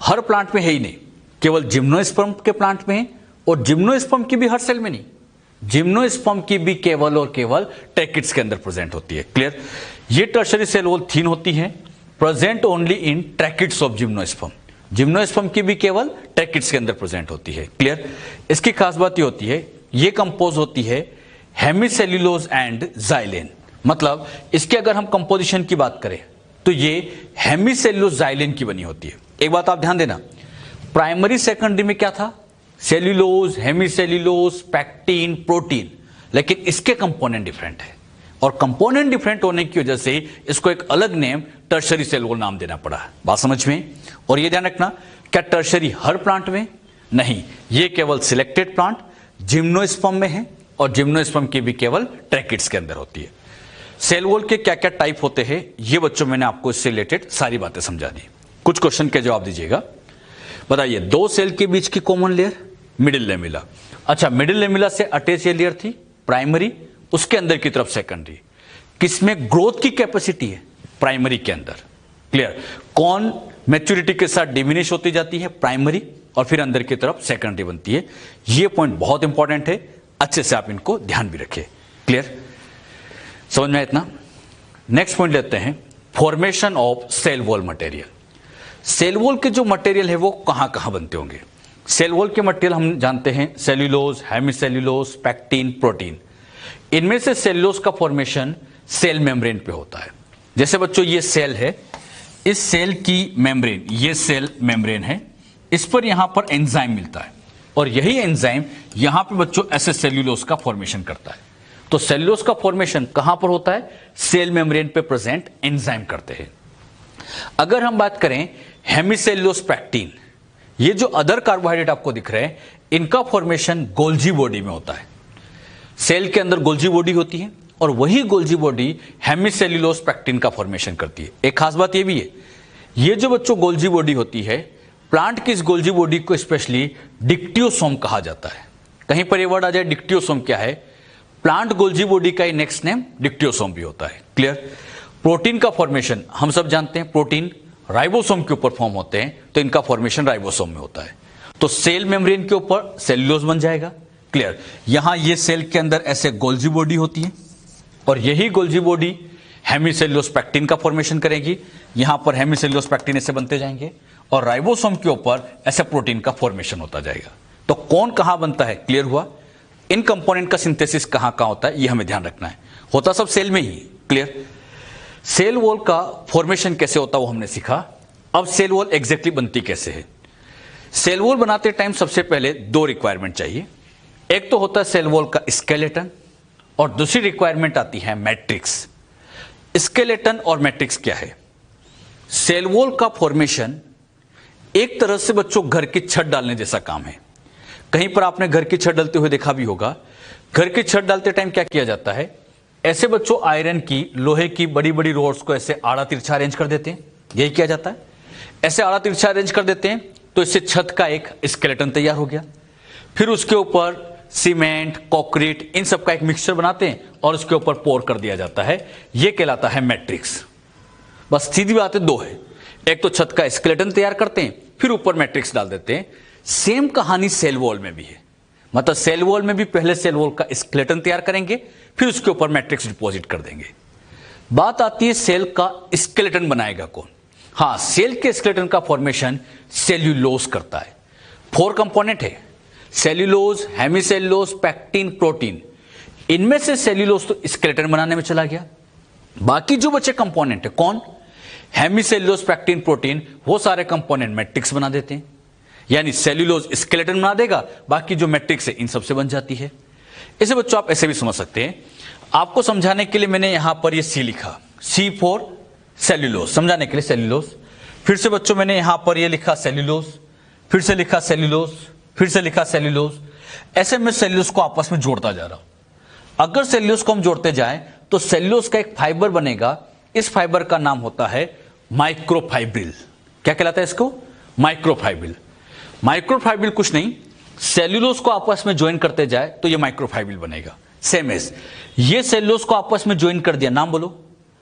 Speaker 1: हर प्लांट में है ही नहीं, केवल जिम्नोस्पर्म के प्लांट में है, और जिम्नोस्पर्म की भी हर सेल में नहीं, जिम्नोस्पर्म की भी केवल और केवल ट्रैकिट्स के अंदर प्रेजेंट होती है। क्लियर? ये टर्शरी सेल वॉल थिन होती है, present only in tracheids of gymnosperm. Gymnosperm की भी केवल ट्रैकिट्स के अंदर प्रेजेंट होती है। क्लियर? इसकी खास बात ये होती है, ये कंपोज होती है हेमिसेल्यूलोज एंड जाइलेन। मतलब इसके अगर हम कंपोजिशन की बात करें तो ये हेमिसेल्यूलोज जाइलेन की बनी होती है। एक बात आप ध्यान देना, प्राइमरी सेकेंडरी में क्या था? सेल्यूलोज, हेमिसेल्यूलोज, पैक्टिन, प्रोटीन, लेकिन इसके कंपोनेंट डिफरेंट है, और कंपोनेंट डिफरेंट होने की वजह से इसको एक अलग नेम टर्शरी सेल वॉल नाम देना पड़ा है। बात समझ में? और ये ध्यान रखना, क्या टर्शरी हर प्लांट में? नहीं, ये केवल सिलेक्टेड प्लांट जिम्नोस्पर्म में है, और जिम्नोस्पर्म की भी केवल ट्रैकिट्स के अंदर होती है। सेल वॉल के क्या क्या टाइप होते हैं ये बच्चों मैंने आपको इससे रिलेटेड सारी बातें समझा दी। कुछ क्वेश्चन के जवाब दीजिएगा। बताइए, दो सेल के बीच की कॉमन लेयर मिडिल लेमिला। अच्छा, मिडिल लेमिला से अटैच ये लेयर थी प्राइमरी, उसके अंदर की तरफ सेकेंडरी। किसमें ग्रोथ की कैपेसिटी है? प्राइमरी के अंदर। क्लियर? कौन मैच्योरिटी के साथ डिमिनिश होती जाती है? प्राइमरी, और फिर अंदर की तरफ सेकेंडरी बनती है। ये पॉइंट बहुत इंपॉर्टेंट है, अच्छे से आप इनको ध्यान भी रखें। क्लियर? समझ में इतना? नेक्स्ट पॉइंट लेते हैं, formation of cell wall material. Cell wall के जो मटेरियल है वो कहां कहां बनते होंगे? सेल वॉल के मटेरियल हम जानते हैं सेल्यूलोज, हेमिसेल्यूलोज, पैक्टिन, प्रोटीन। इनमें से सेल्यूलोज का फॉर्मेशन सेल मेम्ब्रेन पे होता है। जैसे बच्चों ये सेल है, इस सेल की मेम्ब्रेन, ये सेल मेम्ब्रेन है, इस पर यहां पर एंजाइम मिलता है, और यही एंजाइम यहां पे बच्चों ऐसे सेल्यूलोज का फॉर्मेशन करता है। तो सेल्यूलोज का फॉर्मेशन कहां पर होता है? सेल मेम्ब्रेन पे प्रेजेंट एंजाइम करते हैं। अगर हम बात करें हेमिसेल्यूलोज, पैक्टिन, ये जो अदर कार्बोहाइड्रेट आपको दिख रहे हैं, इनका फॉर्मेशन गोल्जी बॉडी में होता है। सेल के अंदर गोल्जी बॉडी होती है, और वही गोल्जी बॉडी हेमिसेल्यूलोज, पैक्टिन का फॉर्मेशन करती है। एक खास बात ये भी है, ये जो बच्चों गोल्जी बॉडी होती है, प्लांट की इस गोल्जी बॉडी को स्पेशली डिक्टियोसोम कहा जाता है। कहीं पर ये वर्ड आ जाए डिक्टियोसोम क्या है? प्लांट गोल्जी बॉडी का नेक्स्ट नेम डिक्टियोसोम भी होता है। क्लियर? प्रोटीन का फॉर्मेशन हम सब जानते हैं, प्रोटीन राइबोसोम के ऊपर फॉर्म होते हैं, तो इनका फॉर्मेशन राइबोसोम में होता है। तो सेल मेम्ब्रेन के ऊपर सेल्यूलोज बन जाएगा। क्लियर। यहां ये सेल के अंदर ऐसे गोल्जी बॉडी होती है और यही गोल्जी बॉडी हेमिसेल्यूलोज पेक्टिन का फॉर्मेशन करेगी। यहां पर हेमिसेल्यूलोज पेक्टिन ऐसे बनते जाएंगे और राइबोसोम के ऊपर ऐसे प्रोटीन का फॉर्मेशन होता जाएगा। तो कौन कहां बनता है, क्लियर हुआ। इन कंपोनेंट का सिंथेसिस कहां कहां होता है ये हमें ध्यान रखना है, होता सब सेल में ही। क्लियर। सेल वॉल का फॉर्मेशन कैसे होता है वो हमने सीखा। अब सेल वॉल एग्जैक्टली बनती कैसे है। सेल वॉल बनाते टाइम सबसे पहले दो रिक्वायरमेंट चाहिए। एक तो होता है सेल वॉल का स्केलेटन और दूसरी रिक्वायरमेंट आती है मैट्रिक्स। स्केलेटन और मैट्रिक्स क्या है। सेल वॉल का फॉर्मेशन एक तरह से बच्चों घर की छत डालने जैसा काम है। कहीं पर आपने घर की छत डालते हुए देखा भी होगा। घर की छत डालते टाइम क्या किया जाता है, ऐसे बच्चों आयरन की, लोहे की बड़ी बड़ी रोड्स को ऐसे आड़ा तिरछा अरेंज कर देते हैं। यही किया जाता है, ऐसे आड़ा तिरछा अरेंज कर देते हैं तो इससे छत का एक स्केलेटन तैयार हो गया। फिर उसके ऊपर सीमेंट, कॉन्क्रीट, इन सब का एक मिक्सचर बनाते हैं और उसके ऊपर पोर कर दिया जाता है। यह कहलाता है मैट्रिक्स। बस सीधी बात है, दो है। एक तो छत का स्केलेटन तैयार करते हैं, फिर ऊपर मैट्रिक्स डाल देते हैं। सेम कहानी सेल वॉल में भी है। मतलब सेल वॉल में भी पहले सेल वॉल का स्केलेटन तैयार करेंगे, फिर उसके ऊपर मैट्रिक्स डिपॉजिट कर देंगे। बात आती है सेल का स्केलेटन बनाएगा कौन। हां, सेल के स्केलेटन का फॉर्मेशन सेल्यूलोज करता है। 4 कंपोनेंट है, सेल्यूलोज, हेमिसेल्यूलोज, पेक्टिन, प्रोटीन। इनमें से सेल्यूलोज तो स्केलेटन बनाने में चला गया। बाकी जो बचे कंपोनेंट है कौन, हेमिसेल्यूलोज, पेक्टिन, प्रोटीन, वो सारे कंपोनेंट मैट्रिक्स बना देते हैं। यानी सेल्यूलोज स्केलेटन बना देगा, बाकी जो मैट्रिक्स है इन सबसे बन जाती है। इसे बच्चों आप ऐसे भी समझ सकते हैं। आपको समझाने के लिए मैंने यहां पर ये सी लिखा, सी फॉर सेल्यूलोज, समझाने के लिए सेल्यूलोज। फिर से बच्चों मैंने यहां पर ये लिखा सेल्यूलोज, फिर से लिखा सेल्यूलोज, फिर से लिखा सेल्यूलोज। ऐसे मैं सेल्यूलोज को आपस में जोड़ता जा रहा हूं। अगर सेल्यूलोज को हम जोड़ते जाएं तो सेल्यूलोज का एक फाइबर बनेगा। इस फाइबर का नाम होता है माइक्रोफाइब्रिल। क्या कहलाता है इसको, माइक्रोफाइब्रिल। माइक्रोफाइब्रिल कुछ नहीं, सेल्यूलोज को आपस में ज्वाइन करते जाए तो ये माइक्रोफाइब्रिल बनेगा। सेम एज ये सेल्यूलोज को आपस में ज्वाइन कर दिया, नाम बोलो,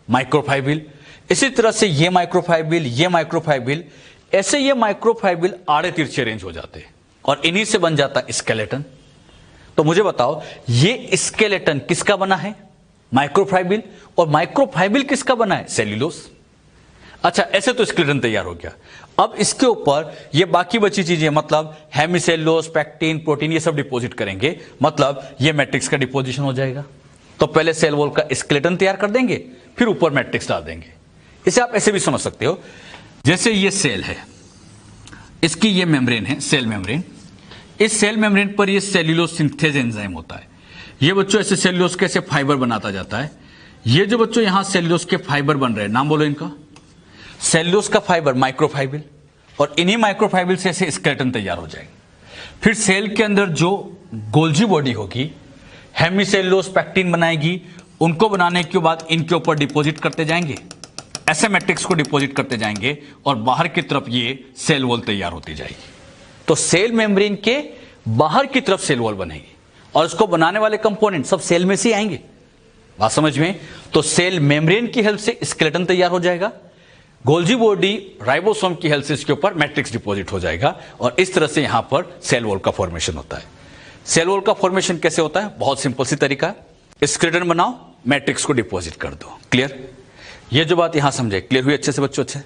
Speaker 1: माइक्रोफाइब्रिल। इसी तरह से ये माइक्रोफाइब्रिल, ये माइक्रोफाइब्रिल, ऐसे ये माइक्रोफाइब्रिल आड़े तिरछे अरेंज हो जाते हैं और इन्हीं से बन जाता है स्केलेटन। तो मुझे बताओ ये स्केलेटन किसका बना है, माइक्रोफाइब्रिल। और माइक्रोफाइब्रिल किसका बना है, सेल्यूलोज। अच्छा, ऐसे तो स्केलेटन तैयार हो गया। अब इसके ऊपर ये बाकी बची चीजें, मतलब हेमिसेल्यूलोज, पेक्टिन, प्रोटीन, ये सब डिपॉजिट करेंगे। मतलब ये मैट्रिक्स का डिपोजिशन हो जाएगा। तो पहले सेल वॉल का स्केलेटन तैयार कर देंगे, फिर ऊपर मैट्रिक्स डाल देंगे। इसे आप ऐसे भी समझ सकते हो, जैसे ये सेल है, इसकी ये मेम्ब्रेन है, सेल मेम्ब्रेन। इस सेल मेम्ब्रेन पर ये सेल्यूलोज सिंथेज एंजाइम होता है। ये बच्चों ऐसे सेल्यूलोज के ऐसे फाइबर बनाता जाता है। ये जो बच्चों यहां सेल्यूलोज के फाइबर बन रहे हैं, नाम बोलो इनका, सेल्यूलोज का फाइबर माइक्रोफाइब्रिल। और इन्हीं माइक्रोफाइब्रिल से ऐसे स्केलेटन तैयार हो जाएगा। फिर सेल के अंदर जो गोल्जी बॉडी होगी, हेमिसेल्यूलोज, पेक्टिन बनाएगी। उनको बनाने के बाद इनके ऊपर डिपॉजिट करते जाएंगे, ऐसे मैट्रिक्स को डिपॉजिट करते जाएंगे और बाहर की तरफ ये सेल वॉल तैयार होती जाएगी। तो सेल मेम्ब्रेन के बाहर की तरफ सेल वॉल बनेगी और इसको बनाने वाले कंपोनेंट सब सेल में से आएंगे। बात समझ में। तो सेल मेम्ब्रेन की हेल्प से स्केलेटन तैयार हो जाएगा, गोल्जी बॉडी राइबोसोम की हेल्प से इसके ऊपर मैट्रिक्स डिपॉजिट हो जाएगा और इस तरह से यहां पर सेल वॉल का फॉर्मेशन होता है। सेल वॉल का फॉर्मेशन कैसे होता है, बहुत सिंपल सी तरीका है। स्केलेटन बनाओ, मैट्रिक्स को डिपॉजिट कर दो। क्लियर। ये जो बात यहां समझे, क्लियर हुई अच्छे से बच्चों। अच्छे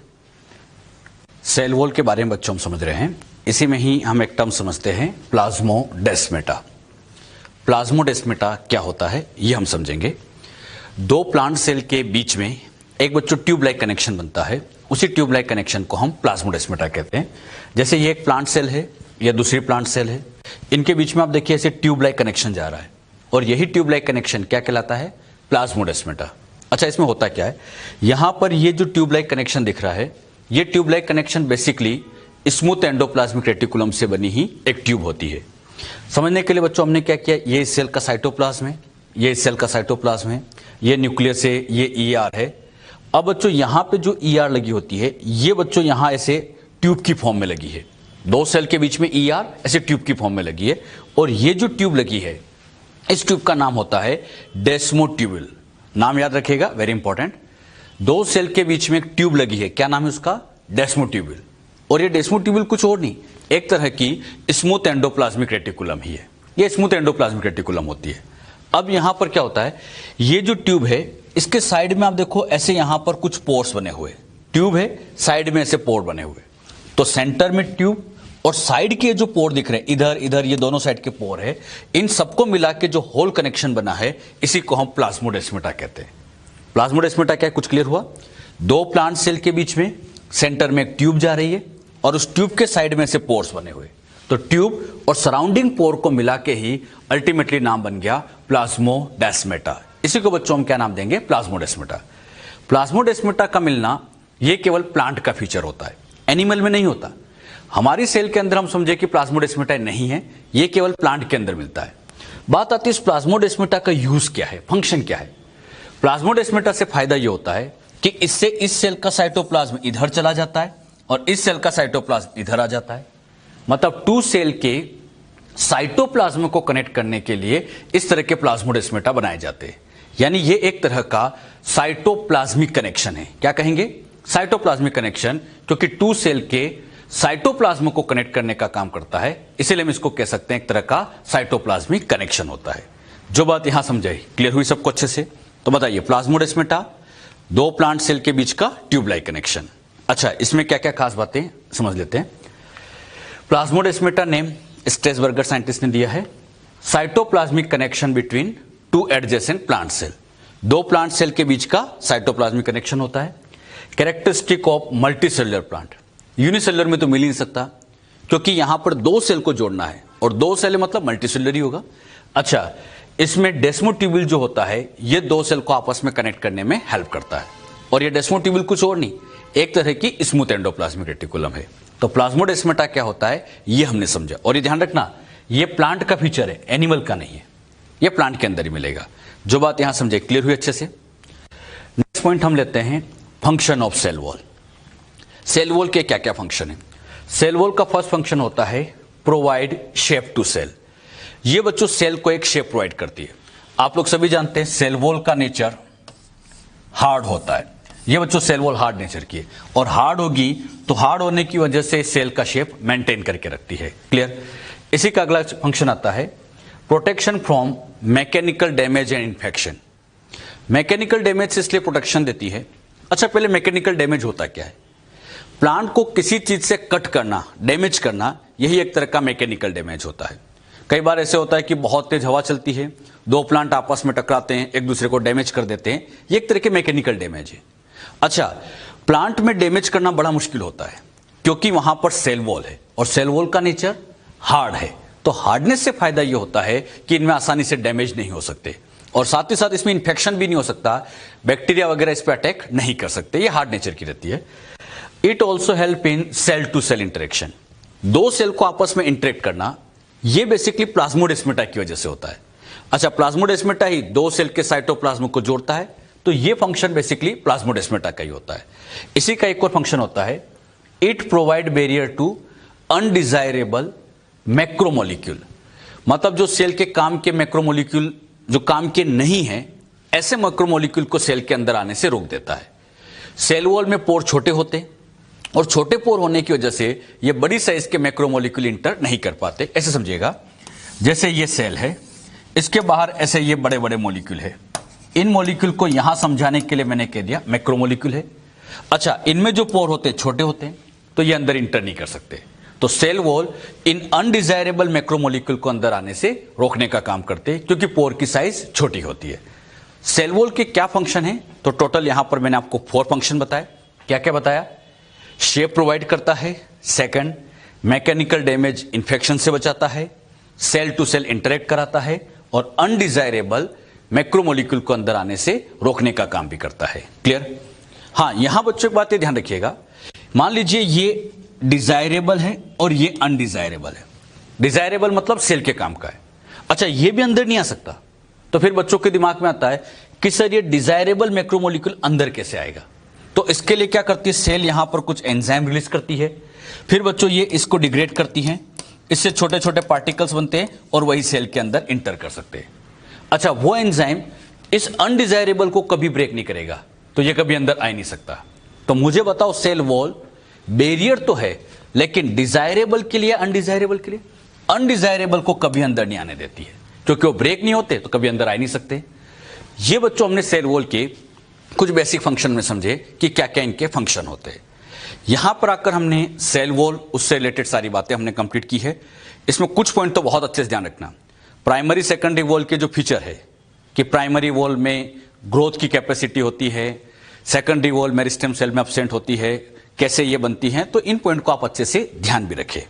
Speaker 1: सेल वॉल के बारे में बच्चों हम समझ रहे हैं। इसी में ही हम एक टर्म समझते हैं, प्लाज्मोडेस्मेटा। प्लाज्मोडेस्मेटा क्या होता है ये हम समझेंगे। दो प्लांट सेल के बीच में एक बच्चों ट्यूब लाइक कनेक्शन बनता है, उसी ट्यूब लाइक कनेक्शन को हम प्लाज्मोडेस्मेटा कहते हैं। जैसे ये एक प्लांट सेल है, या दूसरी प्लांट सेल है, इनके बीच में आप देखिए ऐसे ट्यूब लाइक कनेक्शन जा रहा है और यही ट्यूब लाइक कनेक्शन क्या कहलाता है, प्लाज्मोडेस्मेटा। अच्छा, इसमें होता क्या है, यहां पर ये जो ट्यूब लाइक कनेक्शन दिख रहा है, ये tube like connection basically smooth endoplasmic reticulum से बनी ही एक ट्यूब होती है। समझने के लिए बच्चों हमने क्या किया, ये इस सेल का साइटोप्लाज्म है, ये इस सेल का साइटोप्लाज्म है, ये न्यूक्लियस है, ये ईआर है। अब बच्चों यहां पे जो ईआर लगी होती है, ये बच्चों यहां ऐसे ट्यूब की फॉर्म में लगी है। दो सेल के बीच में ईआर ऐसे ट्यूब की फॉर्म में लगी है और ये जो ट्यूब लगी है, इस ट्यूब का नाम होता है डेस्मोट्यूबुल। नाम याद रखिएगा, वेरी इंपॉर्टेंट। दो सेल के बीच में एक ट्यूब लगी है, क्या नाम है उसका, डेस्मोट्यूबुल। और ये डेस्मोट्यूबुल कुछ और नहीं, एक तरह की स्मूथ एंडोप्लाज्मिक रेटिकुलम ही है। ये स्मूथ एंडोप्लाज्मिक रेटिकुलम होती है। अब यहां पर क्या होता है, ये जो ट्यूब है इसके साइड में आप देखो ऐसे यहां पर कुछ पोर्स बने हुए, ट्यूब है साइड में ऐसे पोर बने हुए, तो सेंटर में ट्यूब और साइड के जो पोर दिख रहे हैं इधर इधर, ये दोनों साइड के पोर है, इन सबको मिला के जो होल कनेक्शन बना है इसी को हम प्लाज्मोडेस्माटा कहते हैं। प्लाज्मोडेस्माटा क्या है, कुछ क्लियर हुआ? दो प्लांट सेल के बीच में सेंटर में एक ट्यूब जा रही है और उस ट्यूब के साइड में से पोर्स बने हुए, तो ट्यूब और सराउंडिंग पोर को मिला के ही अल्टीमेटली नाम बन गया प्लाज्मोडेस्माटा। इसी को बच्चों हम क्या नाम देंगे, प्लाज्मोडेस्माटा। प्लाज्मोडेस्माटा का मिलना यह केवल प्लांट का फीचर होता है, एनिमल में नहीं होता। हमारी सेल के अंदर हम समझे कि प्लाज्मोडेस्माटा नहीं है, यह केवल प्लांट के अंदर मिलता है। बात आती है इस प्लाज्मोडेस्माटा का यूज क्या है, फंक्शन क्या है। प्लाज्मोडेस्माटा से फायदा यह होता है कि इससे इस सेल का साइटोप्लाज्म इधर चला जाता है और इस सेल का साइटोप्लाज्म इधर आ जाता है। मतलब टू सेल के साइटोप्लाज्म को कनेक्ट करने के लिए इस तरह के प्लाज्मोडेस्माटा बनाए जाते हैं। यानी ये एक तरह का साइटोप्लाज्मिक कनेक्शन है। क्या कहेंगे, साइटोप्लाज्मिक कनेक्शन, क्योंकि टू सेल के साइटोप्लाज्म को कनेक्ट करने का काम करता है, इसीलिए हम इसको कह सकते हैं एक तरह का साइटोप्लाज्मिक कनेक्शन होता है। जो बात यहां समझाई, क्लियर हुई सबको अच्छे से? तो बताइए, प्लाज्मोडेस्माटा दो प्लांट सेल के बीच का ट्यूब लाइक कनेक्शन। अच्छा, इसमें क्या क्या खास बातें समझ लेते हैं। प्लाज्मोडेस्माटा नेम स्ट्रेसबर्गर साइंटिस्ट ने दिया है, cytoplasmic connection between two adjacent plant cell. दो प्लांट सेल के बीच का साइटोप्लाज्मिक कनेक्शन होता है। Characteristic of multicellular plant, unicellular में तो मिल ही नहीं सकता, क्योंकि यहां पर दो सेल को जोड़ना है और दो सेल मतलब मल्टीसेलुलर ही होगा। अच्छा, इसमें डेस्मोट्यूबुल जो होता है ये दो सेल को आपस में कनेक्ट करने में हेल्प करता है, और ये डेस्मोट्यूबुल कुछ और नहीं, एक तरह की स्मूथ एंडोप्लाज्मिक रेटिकुलम है। तो प्लाज्मोडेस्माटा क्या होता है ये हमने समझा, और ये ध्यान रखना ये प्लांट का फीचर है, एनिमल का नहीं है, ये प्लांट के अंदर ही मिलेगा। जो बात यहां समझे, क्लियर हुई अच्छे से? नेक्स्ट पॉइंट हम लेते हैं, function of cell wall. Cell wall के क्या क्या फंक्शन है? सेल वॉल का फर्स्ट फंक्शन होता है प्रोवाइड शेप टू सेल। ये बच्चों सेल को एक शेप प्रोवाइड करती है। आप लोग सभी जानते हैं सेल वॉल का नेचर हार्ड होता है। ये बच्चों सेल वॉल हार्ड नेचर की है, और हार्ड होगी तो हार्ड होने की वजह से सेल का शेप मेंटेन करके रखती है। क्लियर? इसी का अगला फंक्शन आता है protection from mechanical damage and infection. Mechanical damage से इसलिए प्रोटेक्शन देती है। अच्छा, पहले मैकेनिकल डैमेज होता क्या है? प्लांट को किसी चीज से कट करना, डैमेज करना, यही एक तरह का मैकेनिकल डैमेज होता है। कई बार ऐसे होता है कि बहुत तेज हवा चलती है, दो प्लांट आपस में टकराते हैं, एक दूसरे को डैमेज कर देते हैं, ये एक तरह के मैकेनिकल डैमेज है। अच्छा, प्लांट में डैमेज करना बड़ा मुश्किल होता है, क्योंकि वहां पर सेल वॉल है और सेल वॉल का नेचर हार्ड है। तो हार्डनेस से फायदा यह होता है कि इनमें आसानी से डैमेज नहीं हो सकते, और साथ ही साथ इसमें इंफेक्शन भी नहीं हो सकता, बैक्टीरिया वगैरह इस पर अटैक नहीं कर सकते, ये हार्ड नेचर की रहती है। It also help in cell to cell interaction. दो सेल को आपस में इंटरेक्ट करना, यह बेसिकली प्लाज्मोडेस्माटा की वजह से होता है। अच्छा, प्लाज्मोडेस्माटा ही दो सेल के साइटोप्लाज्म को जोड़ता है, तो यह फंक्शन बेसिकली प्लाज्मोडेस्माटा का ही होता है। इसी का एक और फंक्शन होता है, it provide barrier to undesirable macromolecule. मतलब जो सेल के काम के मैक्रोमोलिक्यूल जो काम के नहीं है, ऐसे मैक्रोमोलिक्यूल को सेल के अंदर आने से रोक देता है। सेल वॉल में पोर छोटे होते हैं, और छोटे पोर होने की वजह से ये बड़ी साइज के मैक्रोमोलिक्यूल इंटर नहीं कर पाते। ऐसे समझिएगा, जैसे ये सेल है, इसके बाहर ऐसे ये बड़े बड़े मॉलिक्यूल है, इन मॉलिक्यूल को यहां समझाने के लिए मैंने कह दिया मैक्रोमोलिक्यूल है। अच्छा, इनमें जो पोर होते हैं छोटे होते हैं, तो ये अंदर इंटर नहीं कर सकते। तो सेल वॉल इन अनडिजायरेबल मैक्रोमोलिक्यूल को अंदर आने से रोकने का काम करते हैं, क्योंकि पोर की साइज छोटी होती है। सेल वॉल के क्या फंक्शन है? तो टोटल यहां पर मैंने आपको 4 फंक्शन बताया। क्या क्या बताया? शेप प्रोवाइड करता है, सेकंड मैकेनिकल डैमेज इन्फेक्शन से बचाता है, सेल टू सेल इंटरेक्ट कराता है, और अनडिजायरेबल मैक्रोमोलिक्यूल को अंदर आने से रोकने का काम भी करता है। क्लियर? हाँ, यहां बच्चों की बात ध्यान रखिएगा, मान लीजिए ये डिजायरेबल है और ये अनडिजायरेबल है। डिजायरेबल मतलब सेल के काम का है। अच्छा, ये भी अंदर नहीं आ सकता, तो फिर बच्चों के दिमाग में आता है कि सर ये डिजायरेबल मैक्रोमोलिक्यूल अंदर कैसे आएगा? तो इसके लिए क्या करती है सेल, यहां पर कुछ एंजाइम रिलीज करती है, फिर बच्चों ये इसको डिग्रेड करती हैं, इससे छोटे छोटे पार्टिकल्स बनते हैं और वही सेल के अंदर इंटर कर सकते हैं। अच्छा, वो एंजाइम इस अनडिजायरेबल को कभी ब्रेक नहीं करेगा, तो ये कभी अंदर आ ही नहीं सकता। तो मुझे बताओ, सेल वॉल बैरियर तो है, लेकिन डिजायरेबल के लिए, अनडिजायरेबल के लिए, अनडिजायरेबल को कभी अंदर नहीं आने देती है, क्योंकि वो ब्रेक नहीं होते तो कभी अंदर आ नहीं सकते। ये बच्चों हमने सेल वॉल के कुछ बेसिक फंक्शन में समझे कि क्या क्या इनके फंक्शन होते हैं। यहां पर आकर हमने सेल वॉल, उससे रिलेटेड सारी बातें हमने कंप्लीट की है। इसमें कुछ पॉइंट तो बहुत अच्छे से ध्यान रखना। प्राइमरी सेकेंडरी वॉल के जो फीचर है कि प्राइमरी वॉल में ग्रोथ की कैपेसिटी होती है, सेकेंडरी वॉल मेरिस्टेम सेल में एब्सेंट होती है, कैसे ये बनती हैं, तो इन पॉइंट को आप अच्छे से ध्यान भी रखें।